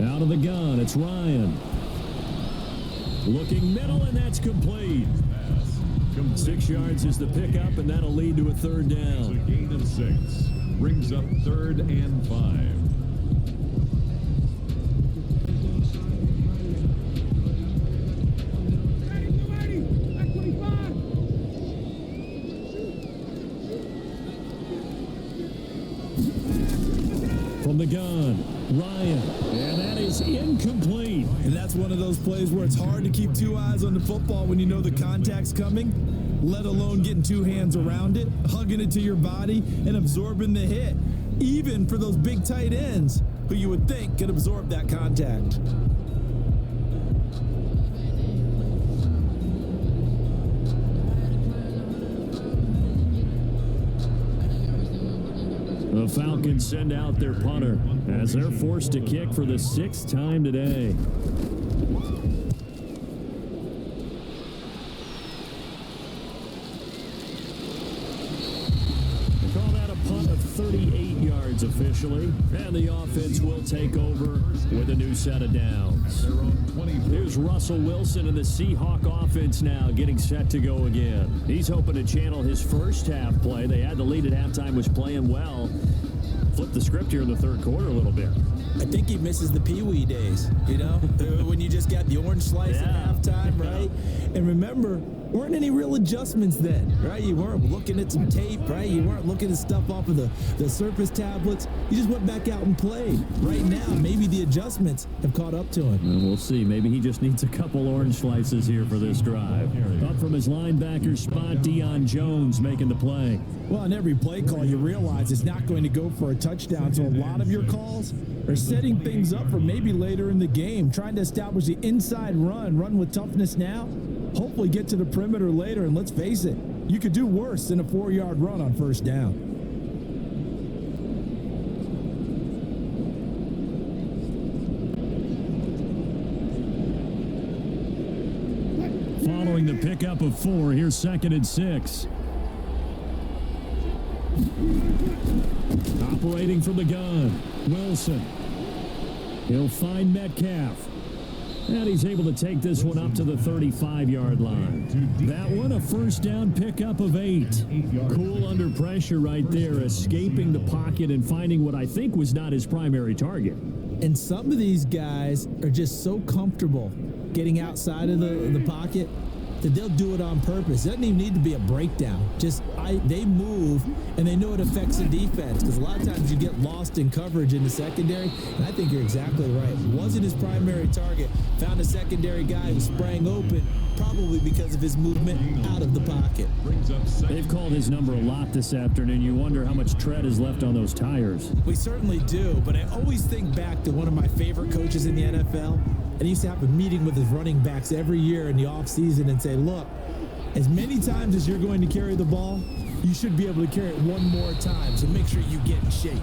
Out of the gun, it's Ryan. Looking middle, and that's complete. 6 yards is the pickup, and that'll lead to a 3rd down. A gain of 6. Brings up 3rd and 5. From the gun, Ryan, and that is incomplete. And that's one of those plays where it's hard to keep 2 eyes on the football when you know the contact's coming, let alone getting 2 hands around it, hugging it to your body, and absorbing the hit, even for those big tight ends who you would think could absorb that contact. The Falcons send out their punter as they're forced to kick for the 6th time today. They call that a punt of 38 yards officially, and the offense will take over with a new set of downs. Here's Russell Wilson and the Seahawks offense now getting set to go again. He's hoping to channel his first half play. They had the lead at halftime, was playing well. Flip the script here in the 3rd quarter a little bit. I think he misses the Pee Wee days, you know, when you just got the orange slice at halftime, right? And remember, weren't any real adjustments then, right? You weren't looking at some tape, right? You weren't looking at stuff off of the surface tablets. You just went back out and played. Right now, maybe the adjustments have caught up to him. We'll see. Maybe he just needs a couple orange slices here for this drive. Up from his linebacker spot, Deion Jones making the play. Well, on every play call, you realize it's not going to go for a touchdown, so a lot of your calls are setting things up for maybe later in the game, trying to establish the inside run with toughness now, hopefully get to the perimeter later, and let's face it, you could do worse than a 4-yard run on first down. Following the pickup of 4, here's 2nd and 6. Operating from the gun, Wilson. He'll find Metcalf. And he's able to take this one up to the 35-yard line. That one, a first down pickup of 8. Cool under pressure right there, escaping the pocket and finding what I think was not his primary target. And some of these guys are just so comfortable getting outside of the pocket that they'll do it on purpose. It doesn't even need to be a breakdown. They move, and they know it affects the defense, because a lot of times you get lost in coverage in the secondary, and I think you're exactly right. Wasn't his primary target. Found a secondary guy who sprang open, probably because of his movement out of the pocket. They've called his number a lot this afternoon. You wonder how much tread is left on those tires. We certainly do, but I always think back to one of my favorite coaches in the NFL, and he used to have a meeting with his running backs every year in the offseason and say, look, as many times as you're going to carry the ball, you should be able to carry it one more time, so make sure you get in shape.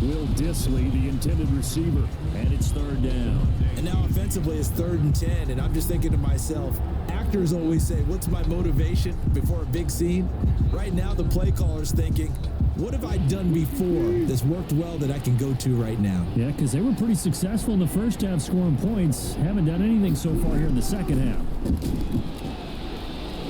Will Disley, the intended receiver, and it's 3rd down. And now offensively it's 3rd and 10, and I'm just thinking to myself, actors always say, what's my motivation before a big scene? Right now the play caller's thinking, what have I done before that's worked well that I can go to right now? Yeah, because they were pretty successful in the first half scoring points. Haven't done anything so far here in the second half.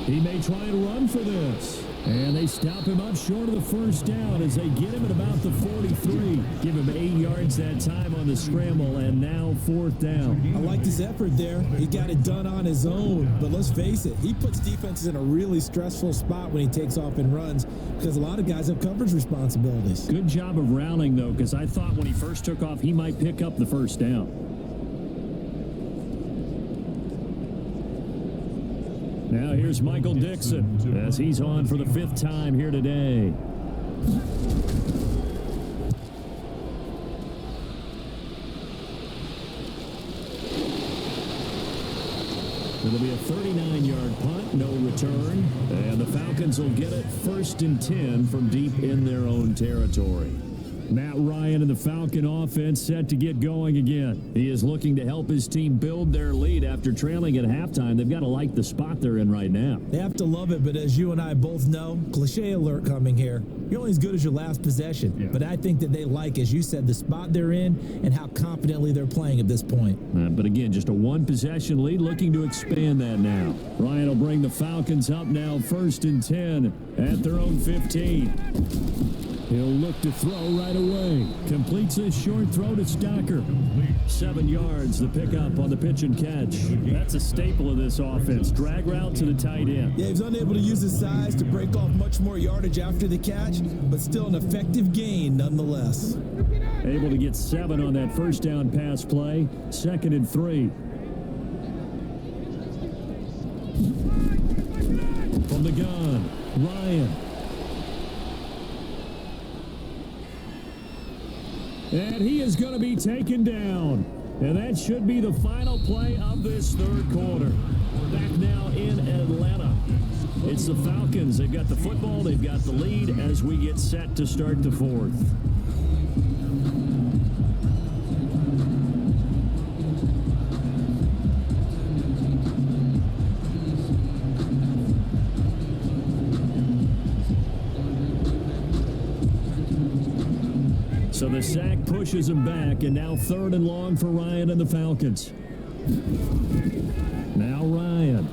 He may try and run for this. And they stop him up short of the first down as they get him at about the 43. Give him 8 yards that time on the scramble, and now 4th down. I liked his effort there. He got it done on his own. But let's face it, he puts defenses in a really stressful spot when he takes off and runs, because a lot of guys have coverage responsibilities. Good job of rallying, though, because I thought when he first took off, he might pick up the first down. Now here's Michael Dixon as he's on for the 5th time here today. It'll be a 39-yard punt, no return, and the Falcons will get it 1st and 10 from deep in their own territory. Matt Ryan and the Falcon offense set to get going again. He is looking to help his team build their lead after trailing at halftime. They've got to like the spot they're in right now. They have to love it, but as you and I both know, cliche alert coming here. You're only as good as your last possession. Yeah. But I think that they like, as you said, the spot they're in and how confidently they're playing at this point. But again, just a 1-possession lead, looking to expand that now. Ryan will bring the Falcons up now 1st and 10 at their own 15. He'll look to throw right away. Completes a short throw to Stocker. 7 yards, the pickup on the pitch and catch. That's a staple of this offense. Drag route to the tight end. Yeah, he was unable to use his size to break off much more yardage after the catch, but still an effective gain nonetheless. Able to get 7 on that first down pass play. 2nd and 3. From the gun, Ryan. And he is going to be taken down. And that should be the final play of this 3rd quarter. Back now in Atlanta. It's the Falcons. They've got the football. They've got the lead as we get set to start the 4th. So the sack pushes him back, and now 3rd and long for Ryan and the Falcons. Now Ryan.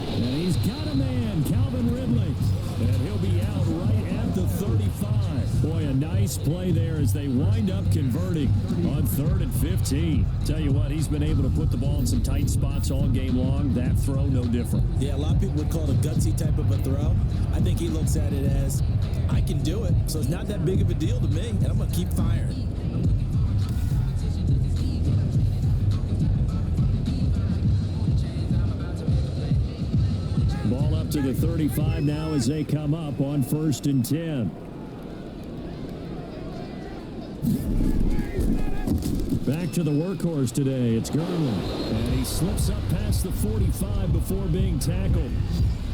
And he's got a man, Calvin Ridley. And he'll be out right at the 35. Boy, a nice play there as they wind up converting on 3rd and 15. Tell you what, he's been able to put the ball in some tight spots all game long. That throw, no different. Yeah, a lot of people would call it a gutsy type of a throw. I think he looks at it as, I can do it, so it's not that big of a deal to me, and I'm going to keep firing. Ball up to the 35 now as they come up on 1st and 10. Back to the workhorse today. It's Gerwin. And he slips up past the 45 before being tackled.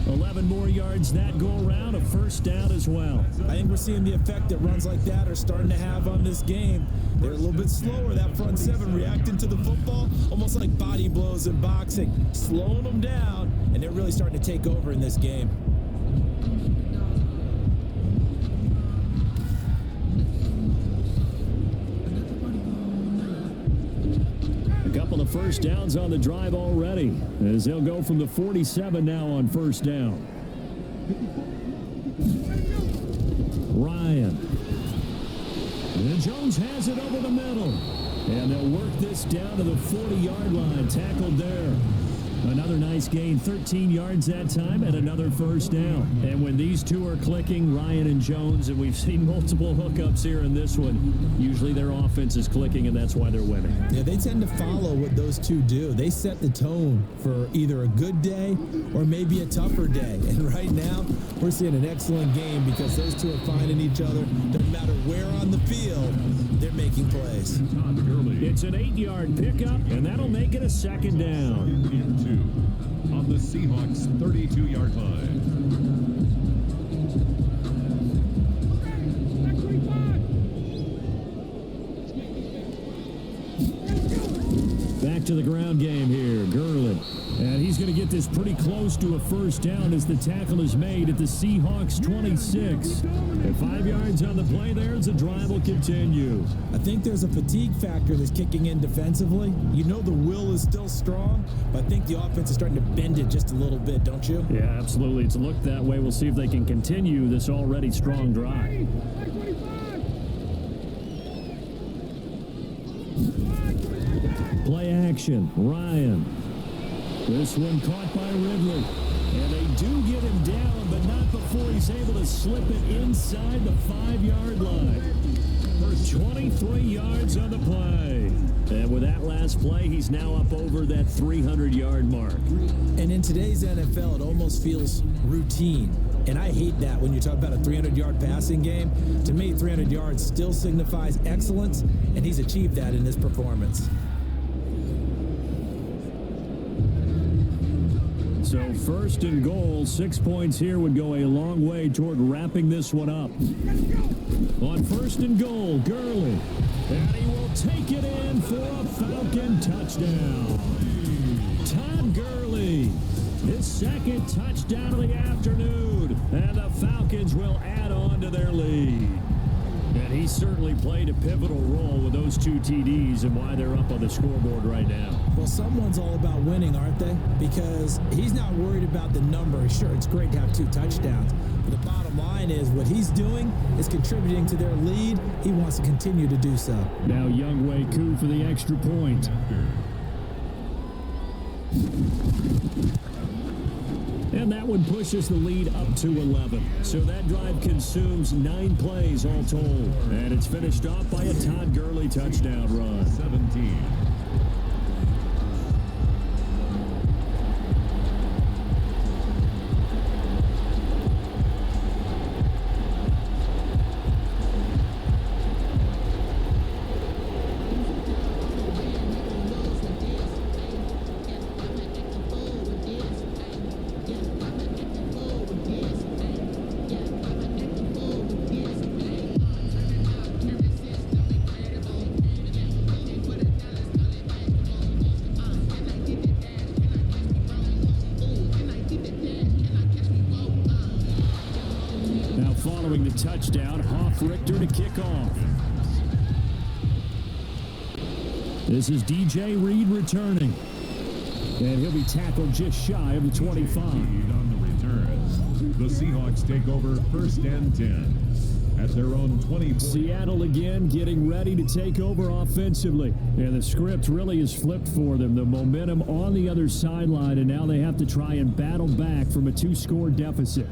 11 more yards that go around, a first down as well. I think we're seeing the effect that runs like that are starting to have on this game. They're a little bit slower, that front seven, reacting to the football, almost like body blows in boxing, slowing them down, and they're really starting to take over in this game. Couple of first downs on the drive already as they'll go from the 47 now on first down. Ryan. And Jones has it over the middle. And they'll work this down to the 40-yard line. Tackled there. Another nice gain, 13 yards that time, and another first down. And when these two are clicking, Ryan and Jones, and we've seen multiple hookups here in this one, usually their offense is clicking, and that's why they're winning. Yeah, they tend to follow what those two do. They set the tone for either a good day or maybe a tougher day. And right now, we're seeing an excellent game because those two are finding each other. No matter where on the field, they're making plays. It's an 8-yard pickup, and that'll make it a second down. On the Seahawks 32-yard line. Back to the ground game here. Gerlin. And he's going to get this pretty close to a first down as the tackle is made at the Seahawks 26. And 5 yards on the play there as the drive will continue. I think there's a fatigue factor that's kicking in defensively. You know the will is still strong, but I think the offense is starting to bend it just a little bit, don't you? Yeah, absolutely. It's looked that way. We'll see if they can continue this already strong drive. Play action. Ryan. This one caught by Ridley. And they do get him down, but not before he's able to slip it inside the 5-yard line. 23 yards on the play. And with that last play, he's now up over that 300-yard mark. And in today's NFL, it almost feels routine. And I hate that when you talk about a 300-yard passing game. To me, 300 yards still signifies excellence, and he's achieved that in this performance. So 1st and goal, 6 points here would go a long way toward wrapping this one up. On 1st and goal, Gurley. And he will take it in for a Falcon touchdown. Todd Gurley, his second touchdown of the afternoon. And the Falcons will add on to their lead. And he certainly played a pivotal role with those 2 TDs and why they're up on the scoreboard right now. Well, someone's all about winning, aren't they? Because he's not worried about the number. Sure, it's great to have 2 touchdowns. But the bottom line is what he's doing is contributing to their lead. He wants to continue to do so. Now Younghoe Koo for the extra point. And that one pushes the lead up to 11. So that drive consumes 9 plays all told. And it's finished off by a Todd Gurley touchdown run. 17. Touchdown, Hoff-Richter to kick off. This is DJ Reed returning. And he'll be tackled just shy of the 25. On the return, the Seahawks take over 1st and 10. at their own 24. Seattle again getting ready to take over offensively. And the script really is flipped for them. The momentum on the other sideline, and now they have to try and battle back from a 2-score deficit.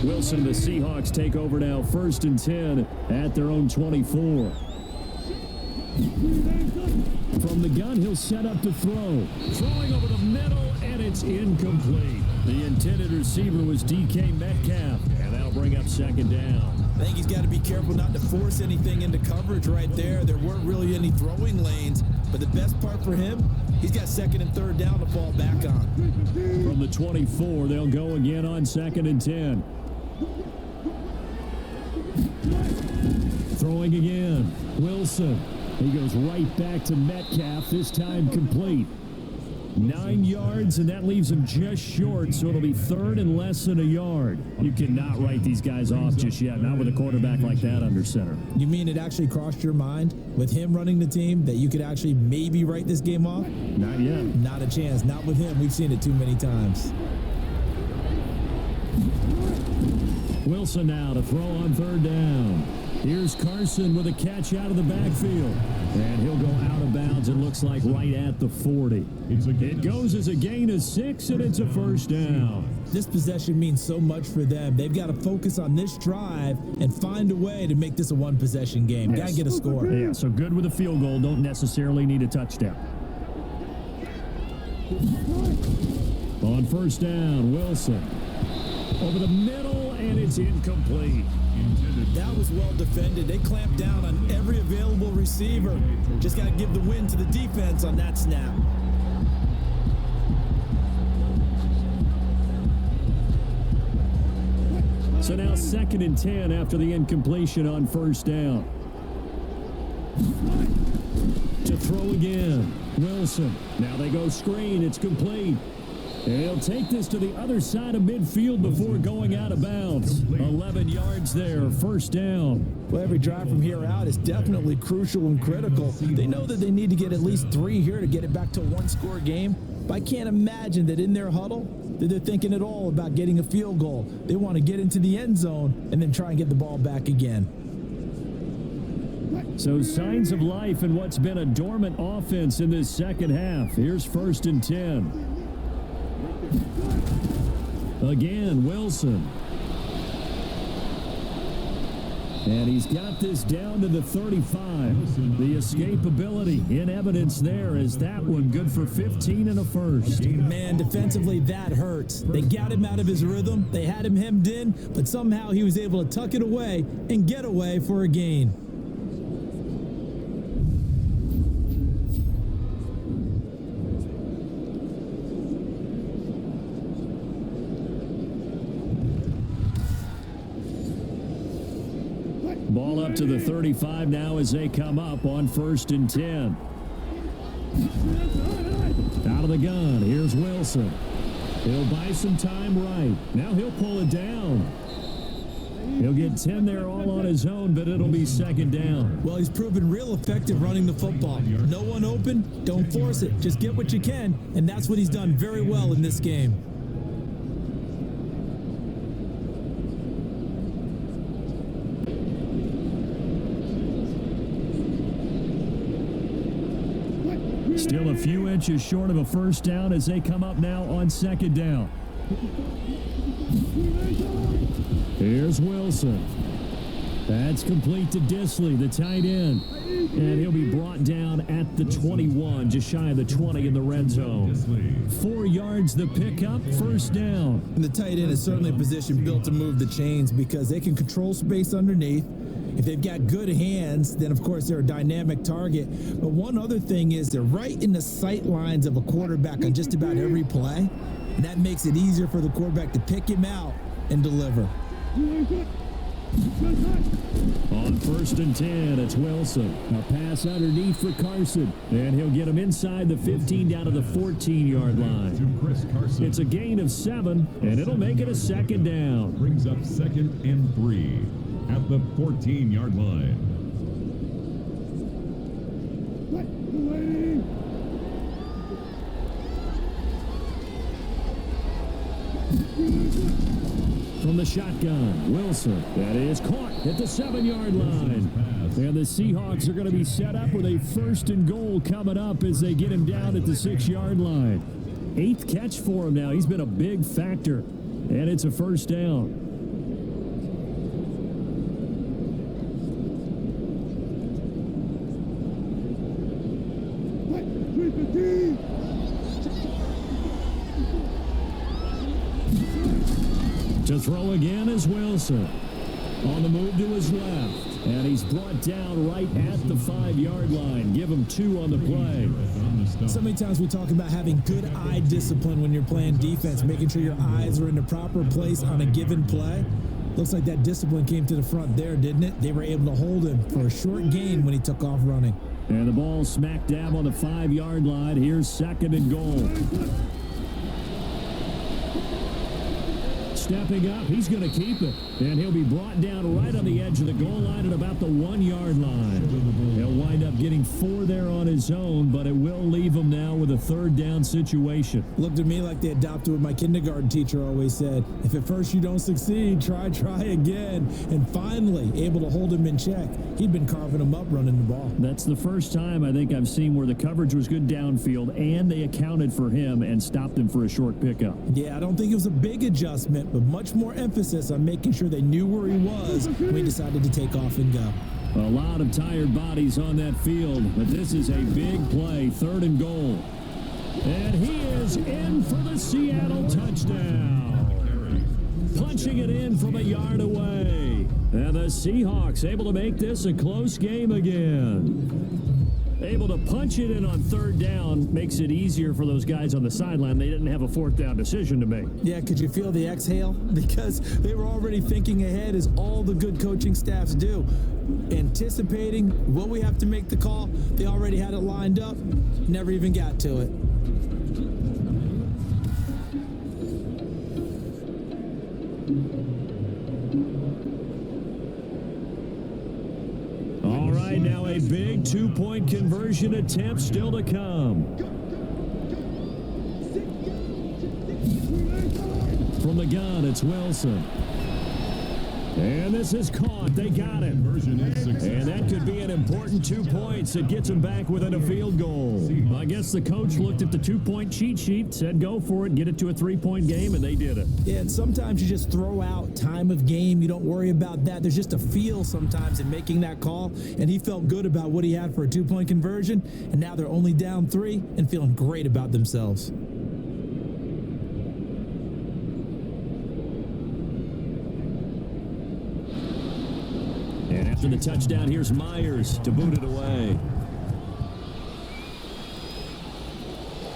Wilson and the Seahawks take over now, 1st and 10 at their own 24. From the gun, he'll set up to throw. Throwing over the middle, and it's incomplete. The intended receiver was DK Metcalf, and that'll bring up 2nd down. I think he's got to be careful not to force anything into coverage right there. There weren't really any throwing lanes, but the best part for him, he's got 2nd and 3rd down to fall back on. From the 24, they'll go again on 2nd and 10. Throwing again. Wilson. He goes right back to Metcalf, this time complete. 9 yards, and that leaves him just short, so it'll be 3rd and less than a yard. You cannot write these guys off just yet, not with a quarterback like that under center. You mean it actually crossed your mind with him running the team that you could actually maybe write this game off? Not yet. Not a chance. Not with him. We've seen it too many times. Wilson now to throw on 3rd down. Here's Carson with a catch out of the backfield. And he'll go out of bounds, it looks like right at the 40. It goes as a gain of 6, and it's a 1st down. This possession means so much for them. They've got to focus on this drive and find a way to make this a one-possession game. Got to get a score. Yeah, so good with a field goal. Don't necessarily need a touchdown. On 1st down, Wilson. Over the middle, and it's incomplete. That was well defended. They clamped down on every available receiver. Just got to give the win to the defense on that snap. So now 2nd and 10 after the incompletion on 1st down. To throw again. Wilson. Now they go screen. It's complete. And he'll take this to the other side of midfield before going out of bounds. 11 yards there, 1st down. Well, every drive from here out is definitely crucial and critical. They know that they need to get at least 3 here to get it back to a 1-score game. But I can't imagine that in their huddle that they're thinking at all about getting a field goal. They want to get into the end zone and then try and get the ball back again. So signs of life in what's been a dormant offense in this 2nd half. Here's 1st and 10. Again, Wilson. And he's got this down to the 35. The escapability in evidence there is that one good for 15 and a 1st. Man, defensively, that hurts. They got him out of his rhythm. They had him hemmed in, but somehow he was able to tuck it away and get away for a gain. Ball up to the 35 now as they come up on 1st and 10. Out of the gun, here's Wilson. He'll buy some time right. Now he'll pull it down. He'll get 10 there all on his own, but it'll be 2nd down. Well, he's proven real effective running the football. No one open, don't force it. Just get what you can, and that's what he's done very well in this game. Still a few inches short of a 1st down as they come up now on 2nd down. Here's Wilson. That's complete to Disley, the tight end. And he'll be brought down at the 21, just shy of the 20 in the red zone. 4 yards the pickup, 1st down. And the tight end is certainly a position built to move the chains because they can control space underneath. If they've got good hands, then of course they're a dynamic target. But one other thing is they're right in the sight lines of a quarterback on just about every play. And that makes it easier for the quarterback to pick him out and deliver. On 1st and 10, it's Wilson. A pass underneath for Carson. And he'll get him inside the 15 down to the 14-yard line. It's a gain of 7, and it'll make it a 2nd down. Brings up 2nd and 3 at the 14-yard line. From the shotgun, Wilson. That is caught at the 7-yard line. And the Seahawks are going to be set up with a 1st and goal coming up as they get him down at the 6-yard line. 8th catch for him now. He's been a big factor. And it's a 1st down. To throw again is Wilson. On the move to his left. And he's brought down right at the 5-yard line. Give him 2 on the play. So many times we talk about having good eye discipline when you're playing defense, making sure your eyes are in the proper place on a given play. Looks like that discipline came to the front there, didn't it? They were able to hold him for a short gain when he took off running. And the ball smack dab on the 5-yard line. Here's 2nd and goal. Stepping up, he's going to keep it. And he'll be brought down right on the edge of the goal line at about the 1-yard line. He'll wind up getting 4 there on his own, but it will leave him now with a 3rd down situation. Looked to me like they adopted what my kindergarten teacher always said. If at first you don't succeed, try again. And finally, able to hold him in check. He'd been carving him up running the ball. That's the first time I think I've seen where the coverage was good downfield and they accounted for him and stopped him for a short pickup. Yeah, I don't think it was a big adjustment, but much more emphasis on making sure they knew where he was when he decided to take off and go. A lot of tired bodies on that field, but this is a big play, 3rd and goal. And he is in for the Seattle touchdown. Punching it in from a yard away. And the Seahawks able to make this a close game again. Able to punch it in on 3rd down makes it easier for those guys on the sideline. They didn't have a 4th down decision to make. Yeah, could you feel the exhale? Because they were already thinking ahead, as all the good coaching staffs do. Anticipating what we have to make the call. They already had it lined up. Never even got to it. All right, now a big 2-point conversion attempt still to come. From the gun, it's Wilson. And this is caught. They got him. And that could be an important 2 points. It gets them back within a field goal. I guess the coach looked at the 2-point cheat sheet, said go for it, get it to a 3-point game, and they did it. Yeah, and sometimes you just throw out time of game. You don't worry about that. There's just a feel sometimes in making that call, and he felt good about what he had for a 2-point conversion, and now they're only down 3 and feeling great about themselves. And after the touchdown, here's Myers to boot it away.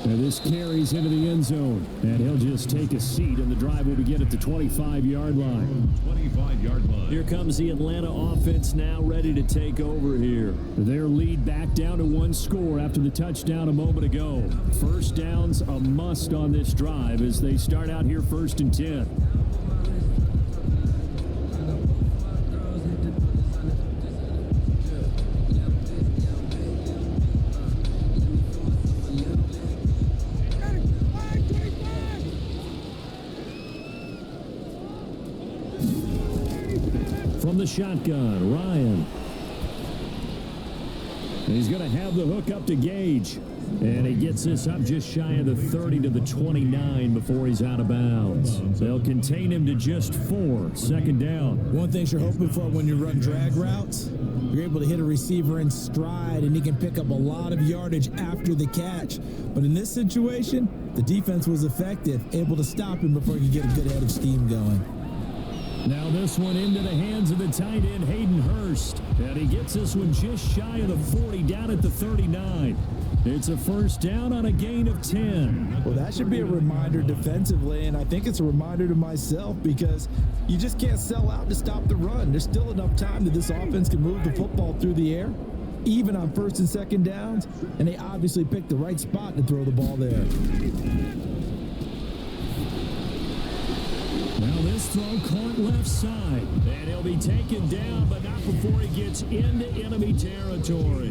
And this carries into the end zone. And he'll just take a seat, and the drive will begin at the 25-yard line. 25-yard line. Here comes the Atlanta offense now ready to take over here. Their lead back down to 1 score after the touchdown a moment ago. 1st down's a must on this drive as they start out here 1st and 10. From the shotgun, Ryan. He's going to have the hook up to Gage. And he gets this up just shy of the 30 to the 29 before he's out of bounds. They'll contain him to just 4. 2nd down. One thing you're hoping for when you run drag routes, you're able to hit a receiver in stride, and he can pick up a lot of yardage after the catch. But in this situation, the defense was effective, able to stop him before he could get a good head of steam going. Now this one into the hands of the tight end, Hayden Hurst. And he gets this one just shy of the 40, down at the 39. It's a 1st down on a gain of 10. Well, that should be a reminder defensively, and I think it's a reminder to myself, because you just can't sell out to stop the run. There's still enough time that this offense can move the football through the air, even on 1st and 2nd downs, and they obviously picked the right spot to throw the ball there. Now this This throw caught left side. And he'll be taken down, but not before he gets into enemy territory.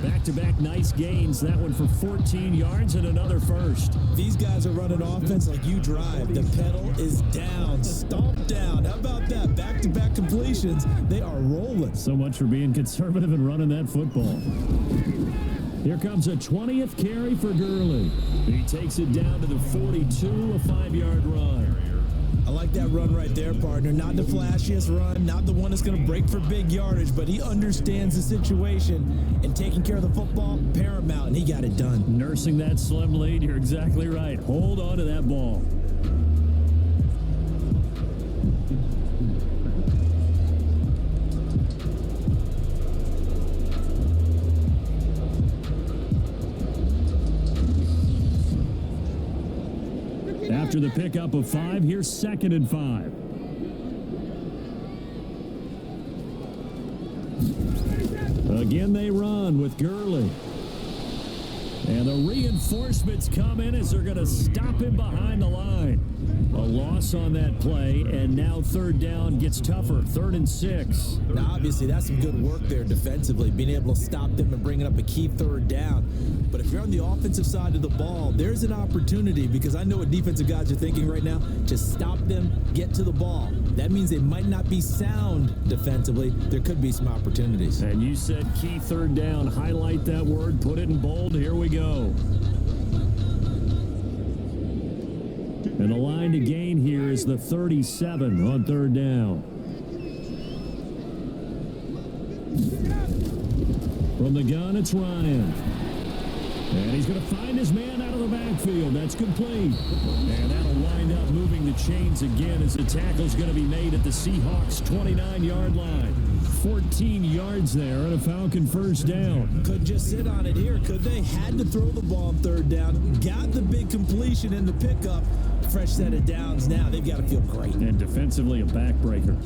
Back-to-back nice gains. That one for 14 yards and another first. These guys are running offense like you drive. The pedal is down, stomped down. How about that? Back-to-back completions. They are rolling. So much for being conservative and running that football. Here comes a 20th carry for Gurley. He takes it down to the 42, a 5-yard run. I like that run right there, partner. Not the flashiest run, not the one that's going to break for big yardage, but he understands the situation, and taking care of the football, paramount, and he got it done. Nursing that slim lead, you're exactly right. Hold on to that ball. After the pickup of 5, here's 2nd and 5. Again, they run with Gurley. And the reinforcements come in as they're going to stop him behind the line. A loss on that play, and now 3rd down gets tougher. 3rd and 6. Now, obviously, that's some good work there defensively, being able to stop them and bringing up a key 3rd down. But if you're on the offensive side of the ball, there's an opportunity, because I know what defensive guys are thinking right now, to stop them, get to the ball. That means they might not be sound defensively. There could be some opportunities. And you said key 3rd down. Highlight that word, put it in bold. Here we go. And the line to gain here is the 37 on 3rd down. From the gun, it's Ryan. And he's going to find his man out of the backfield. That's complete. And that'll wind up moving the chains again as the tackle's going to be made at the Seahawks' 29-yard line. 14 yards there and a Falcon 1st down. Could just sit on it here, could they? Had to throw the ball on 3rd down. Got the big completion in the pickup. Fresh set of downs now. They've got to feel great. And defensively, a backbreaker.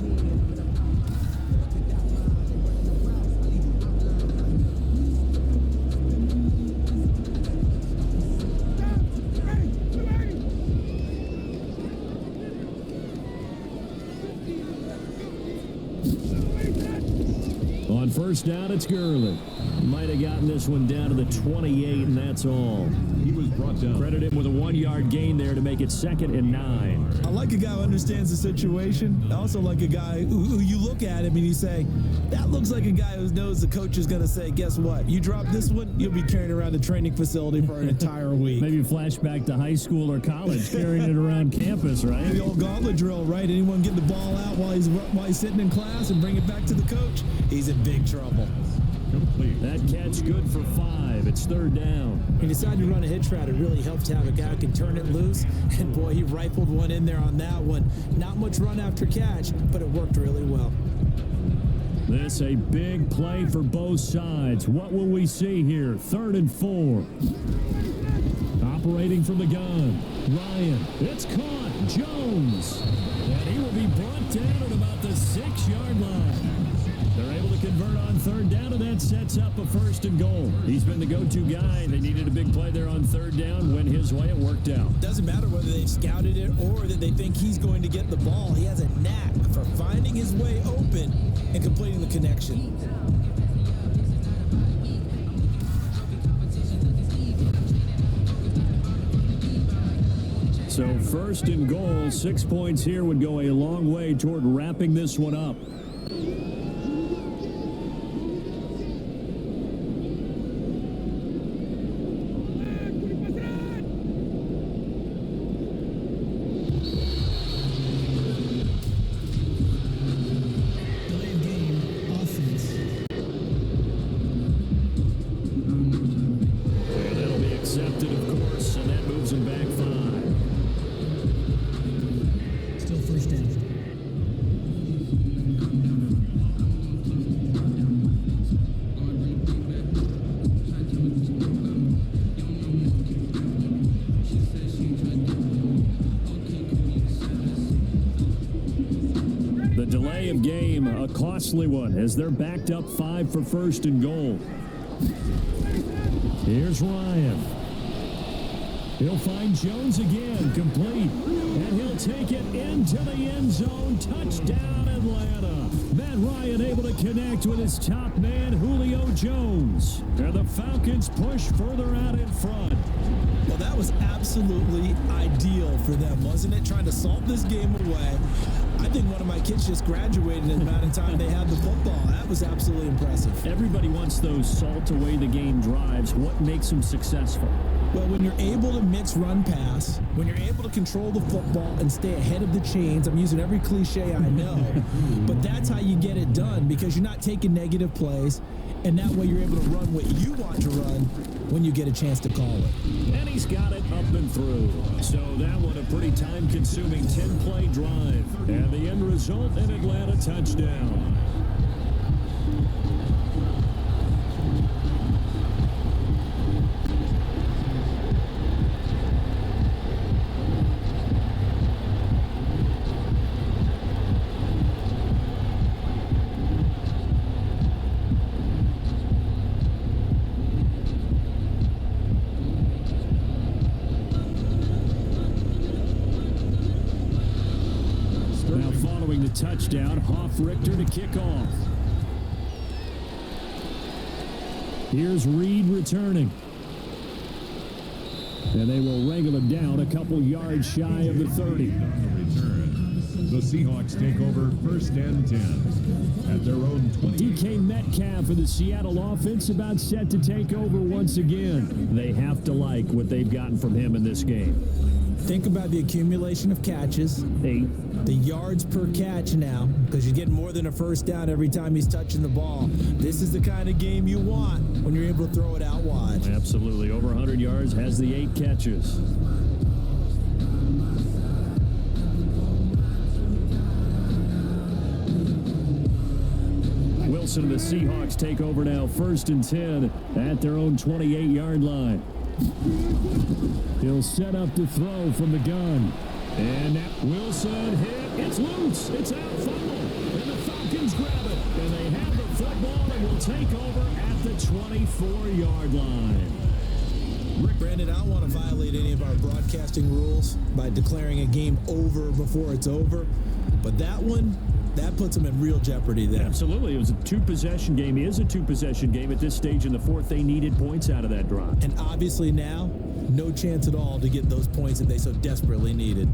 On 1st down, it's Gurley. Might have gotten this one down to the 28, and that's all. He was brought down. Credit him with a 1-yard gain there to make it 2nd and 9. I like a guy who understands the situation. I also like a guy who you look at him and you say, that looks like a guy who knows the coach is going to say, guess what? You drop this one, you'll be carrying around the training facility for an entire week. Maybe flashback to high school or college, carrying it around campus, right? The old gauntlet drill, right? Anyone get the ball out while he's sitting in class and bring it back to the coach? He's in big trouble. Complete. That catch good for 5. It's 3rd down. He decided to run a hitch route. It really helped to have a guy who can turn it loose. And boy, he rifled one in there on that one. Not much run after catch, but it worked really well. This a big play for both sides. What will we see here? 3rd and 4. Operating from the gun. Ryan. It's caught. Jones. And he will be brought down at about the 6-yard line. They're able to convert on 3rd down, and that sets up a 1st and goal. He's been the go-to guy. They needed a big play there on 3rd down. Went his way. It worked out. Doesn't matter whether they've scouted it or that they think he's going to get the ball. He has a knack for finding his way open and completing the connection. So 1st and goal, 6 points here would go a long way toward wrapping this one up. The delay of game, a costly one, as they're backed up 5 for 1st and goal. Here's Ryan. He'll find Jones again, complete, and he'll take it in into the end zone. Touchdown, Atlanta. Matt Ryan able to connect with his top man, Julio Jones. And the Falcons push further out in front. Well, that was absolutely ideal for them, wasn't it? Trying to salt this game away. I think one of my kids just graduated in the amount of time they had the football. That was absolutely impressive. Everybody wants those salt away the game drives. What makes them successful? Well, when you're able to mix run pass, when you're able to control the football and stay ahead of the chains, I'm using every cliche I know, but that's how you get it done because you're not taking negative plays, and that way you're able to run what you want to run when you get a chance to call it. And he's got it up and through. So that one a pretty time-consuming 10-play drive. And the end result, an Atlanta touchdown. Touchdown, Hoff-Richter to kick off. Here's Reed returning. And they will wrangle him down a couple yards shy of the 30. On the return, the Seahawks take over 1st and 10 at their own 20. DK Metcalf for the Seattle offense about set to take over once again. They have to like what they've gotten from him in this game. Think about the accumulation of catches. 8. The yards per catch now, because you're getting more than a first down every time he's touching the ball. This is the kind of game you want when you're able to throw it out wide. Absolutely. Over 100 yards, has the 8 catches. Wilson and the Seahawks take over now, 1st and 10 at their own 28-yard line. He'll set up to throw from the gun. And Wilson hit. It's loose. It's out fumble. And the Falcons grab it. And they have the football and will take over at the 24-yard line. Brandon, I don't want to violate any of our broadcasting rules by declaring a game over before it's over. But that one, that puts them in real jeopardy there. Absolutely. It was a 2-possession game. It is a 2-possession game at this stage in the 4th. They needed points out of that drive. And obviously now, no chance at all to get those points that they so desperately needed.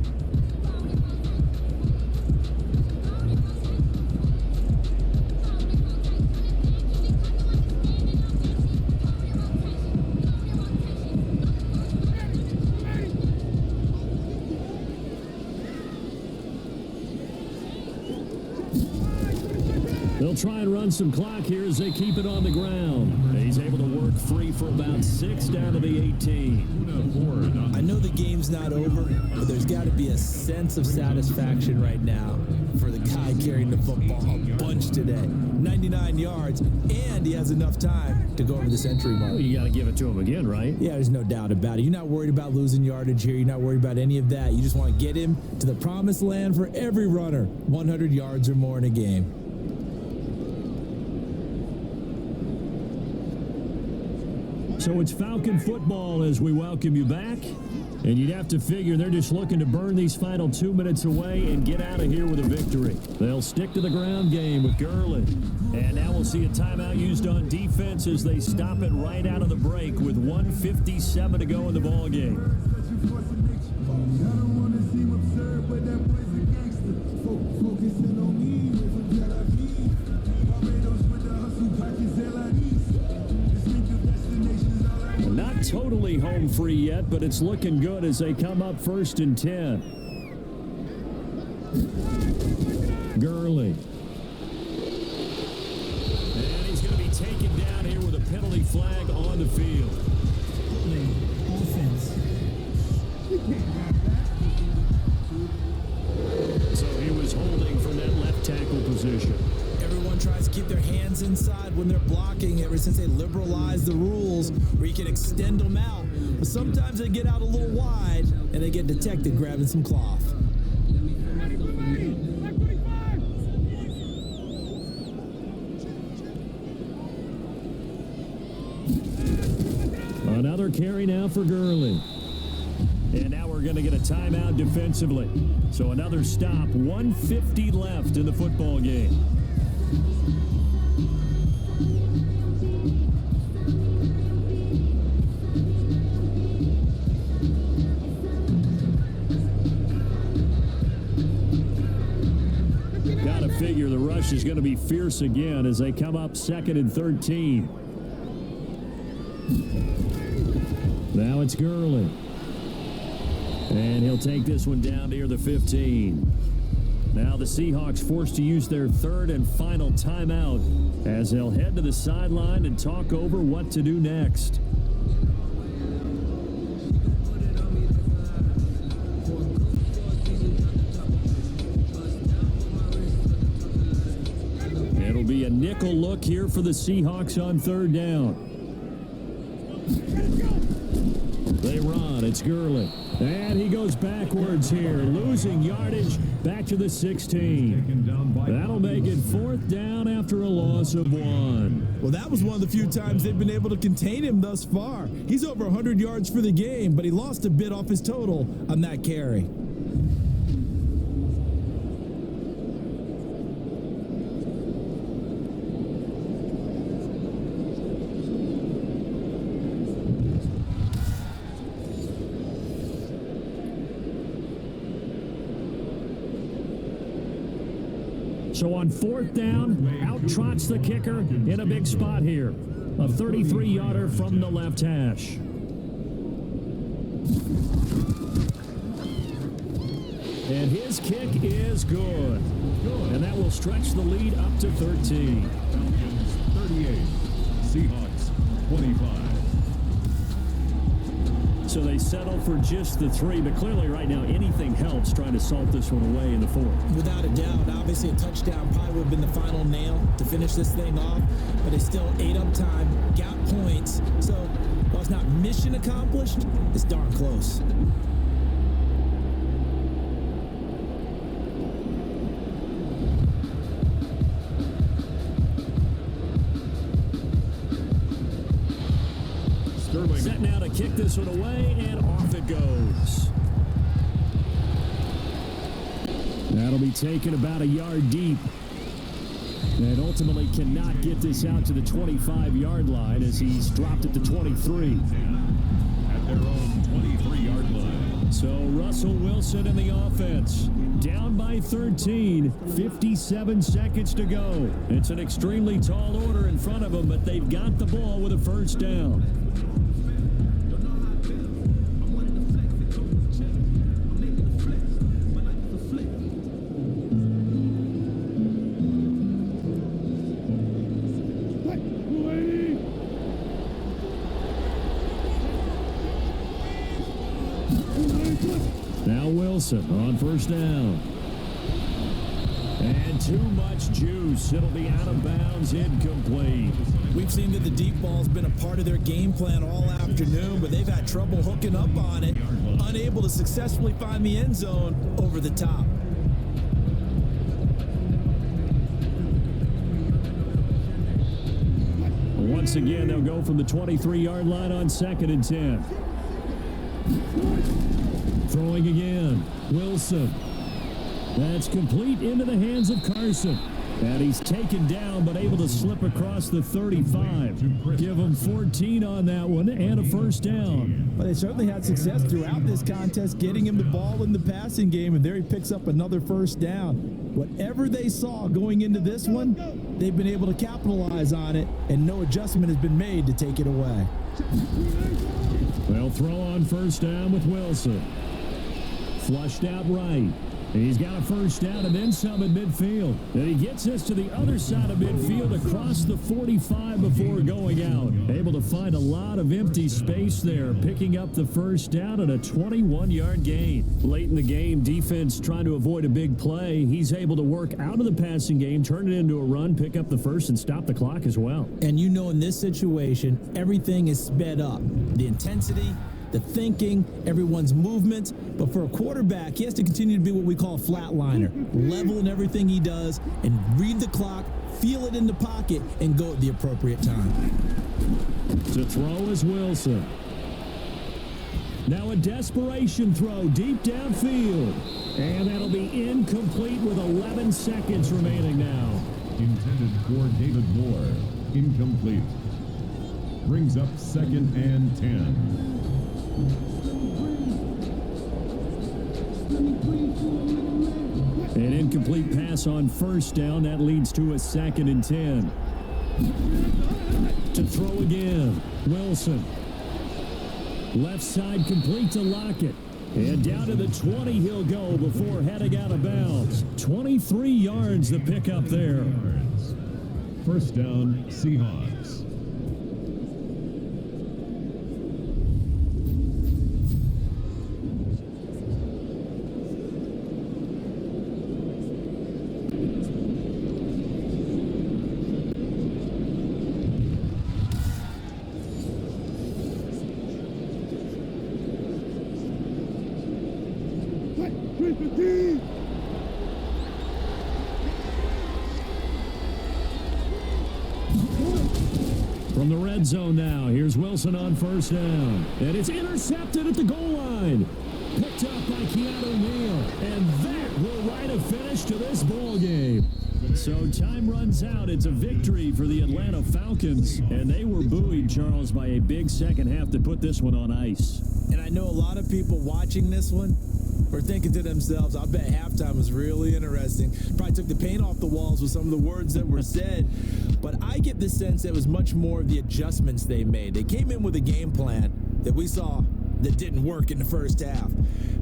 They'll try and run some clock here as they keep it on the ground. He's able to work free for about 6 down to the 18. I know the game's not over, but there's got to be a sense of satisfaction right now for the guy carrying the football a bunch today. 99 yards, and he has enough time to go over the century mark. Well, you got to give it to him again, right? Yeah, there's no doubt about it. You're not worried about losing yardage here. You're not worried about any of that. You just want to get him to the promised land for every runner, 100 yards or more in a game. So it's Falcon football as we welcome you back. And you'd have to figure they're just looking to burn these final 2 minutes away and get out of here with a victory. They'll stick to the ground game with Gurley. And now we'll see a timeout used on defense as they stop it right out of the break with 1:57 to go in the ball game. Not totally home free yet, but it's looking good as they come up 1st and 10. Gurley. And he's going to be taken down here with a penalty flag on the field. So he was holding from that left tackle position. Everyone tries to keep their hands inside when they're blocking ever since they liberalized the rules where you can extend them out. But sometimes they get out a little wide and they get detected grabbing some cloth. Another carry now for Gurley. And now we're are going to get a timeout defensively. So another stop, 1:50 left in the football game. Got to figure the rush is going to be fierce again as they come up 2nd and 13. Now it's Gurley. And he'll take this one down near the 15. Now the Seahawks forced to use their 3rd and final timeout as they'll head to the sideline and talk over what to do next. It'll be a nickel look here for the Seahawks on 3rd down. They run. It's Gurley. And he goes backwards here, losing yardage back to the 16. That'll make it 4th down after a loss of 1. Well, that was one of the few times they've been able to contain him thus far. He's over 100 yards for the game, but he lost a bit off his total on that carry. So on 4th down, out trots the kicker in a big spot here. A 33-yarder from the left hash. And his kick is good. And that will stretch the lead up to 13. 38. Seahawks 25. So they settle for just the 3, but clearly right now anything helps trying to salt this one away in the 4th. Without a doubt, obviously a touchdown probably would have been the final nail to finish this thing off, but they still ate up time, got points, so while it's not mission accomplished, it's darn close. Set now to kick this one away, and off it goes. That'll be taken about a yard deep. And ultimately cannot get this out to the 25-yard line as he's dropped at the 23. At their own 23-yard line. So Russell Wilson in the offense. Down by 13, 57 seconds to go. It's an extremely tall order in front of them, but they've got the ball with a 1st down. Now Wilson on 1st down. And too much juice. It'll be out of bounds, incomplete. We've seen that the deep ball's been a part of their game plan all afternoon, but they've had trouble hooking up on it, unable to successfully find the end zone over the top. Once again, they'll go from the 23-yard line on 2nd and 10. Throwing again. Wilson. That's complete into the hands of Carson. And he's taken down, but able to slip across the 35. Give him 14 on that one and a 1st down. But they certainly had success throughout this contest, getting him the ball in the passing game, and there he picks up another 1st down. Whatever they saw going into this one, they've been able to capitalize on it, and no adjustment has been made to take it away. They'll throw on 1st down with Wilson. Flushed out right. He's got a 1st down and then some at midfield. And he gets this to the other side of midfield across the 45 before going out. Able to find a lot of empty space there, picking up the 1st down and a 21-yard gain. Late in the game, defense trying to avoid a big play. He's able to work out of the passing game, turn it into a run, pick up the 1st, and stop the clock as well. And you know in this situation, everything is sped up. The intensity, the thinking, everyone's movements. But for a quarterback, he has to continue to be what we call a flatliner. Level in everything he does and read the clock, feel it in the pocket, and go at the appropriate time. To throw is Wilson. Now a desperation throw deep downfield. And that'll be incomplete with 11 seconds remaining now. Intended for David Moore. Incomplete. Brings up 2nd and 10. An incomplete pass on 1st down. That leads to a 2nd and 10. To throw again. Wilson. Left side complete to Lockett. And down to the 20 he'll go before heading out of bounds. 23 yards the pickup there. 1st down, Seahawks. From the red zone now, here's Wilson on 1st down. And it's intercepted at the goal line. Picked up by Keanu Neal. And that will write a finish to this ball game. So time runs out. It's a victory for the Atlanta Falcons. And they were buoyed, Charles, by a big second half to put this one on ice. And I know a lot of people watching this one were thinking to themselves, I bet halftime was really interesting. Probably took the paint off the walls with some of the words that were said. But I get the sense it was much more of the adjustments they made. They came in with a game plan that we saw that didn't work in the first half.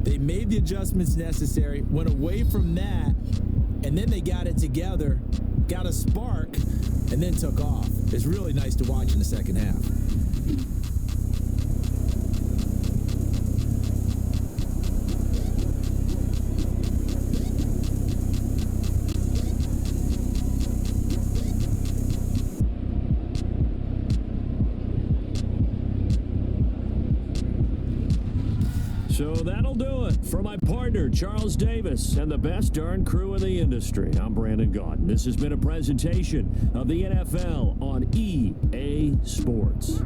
They made the adjustments necessary, went away from that, and then they got it together, got a spark, and then took off. It's really nice to watch in the second half. So that'll do it for my partner, Charles Davis, and the best darn crew in the industry. I'm Brandon Gaudin. This has been a presentation of the NFL on EA Sports.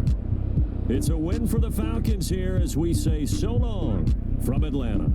It's a win for the Falcons here as we say so long from Atlanta.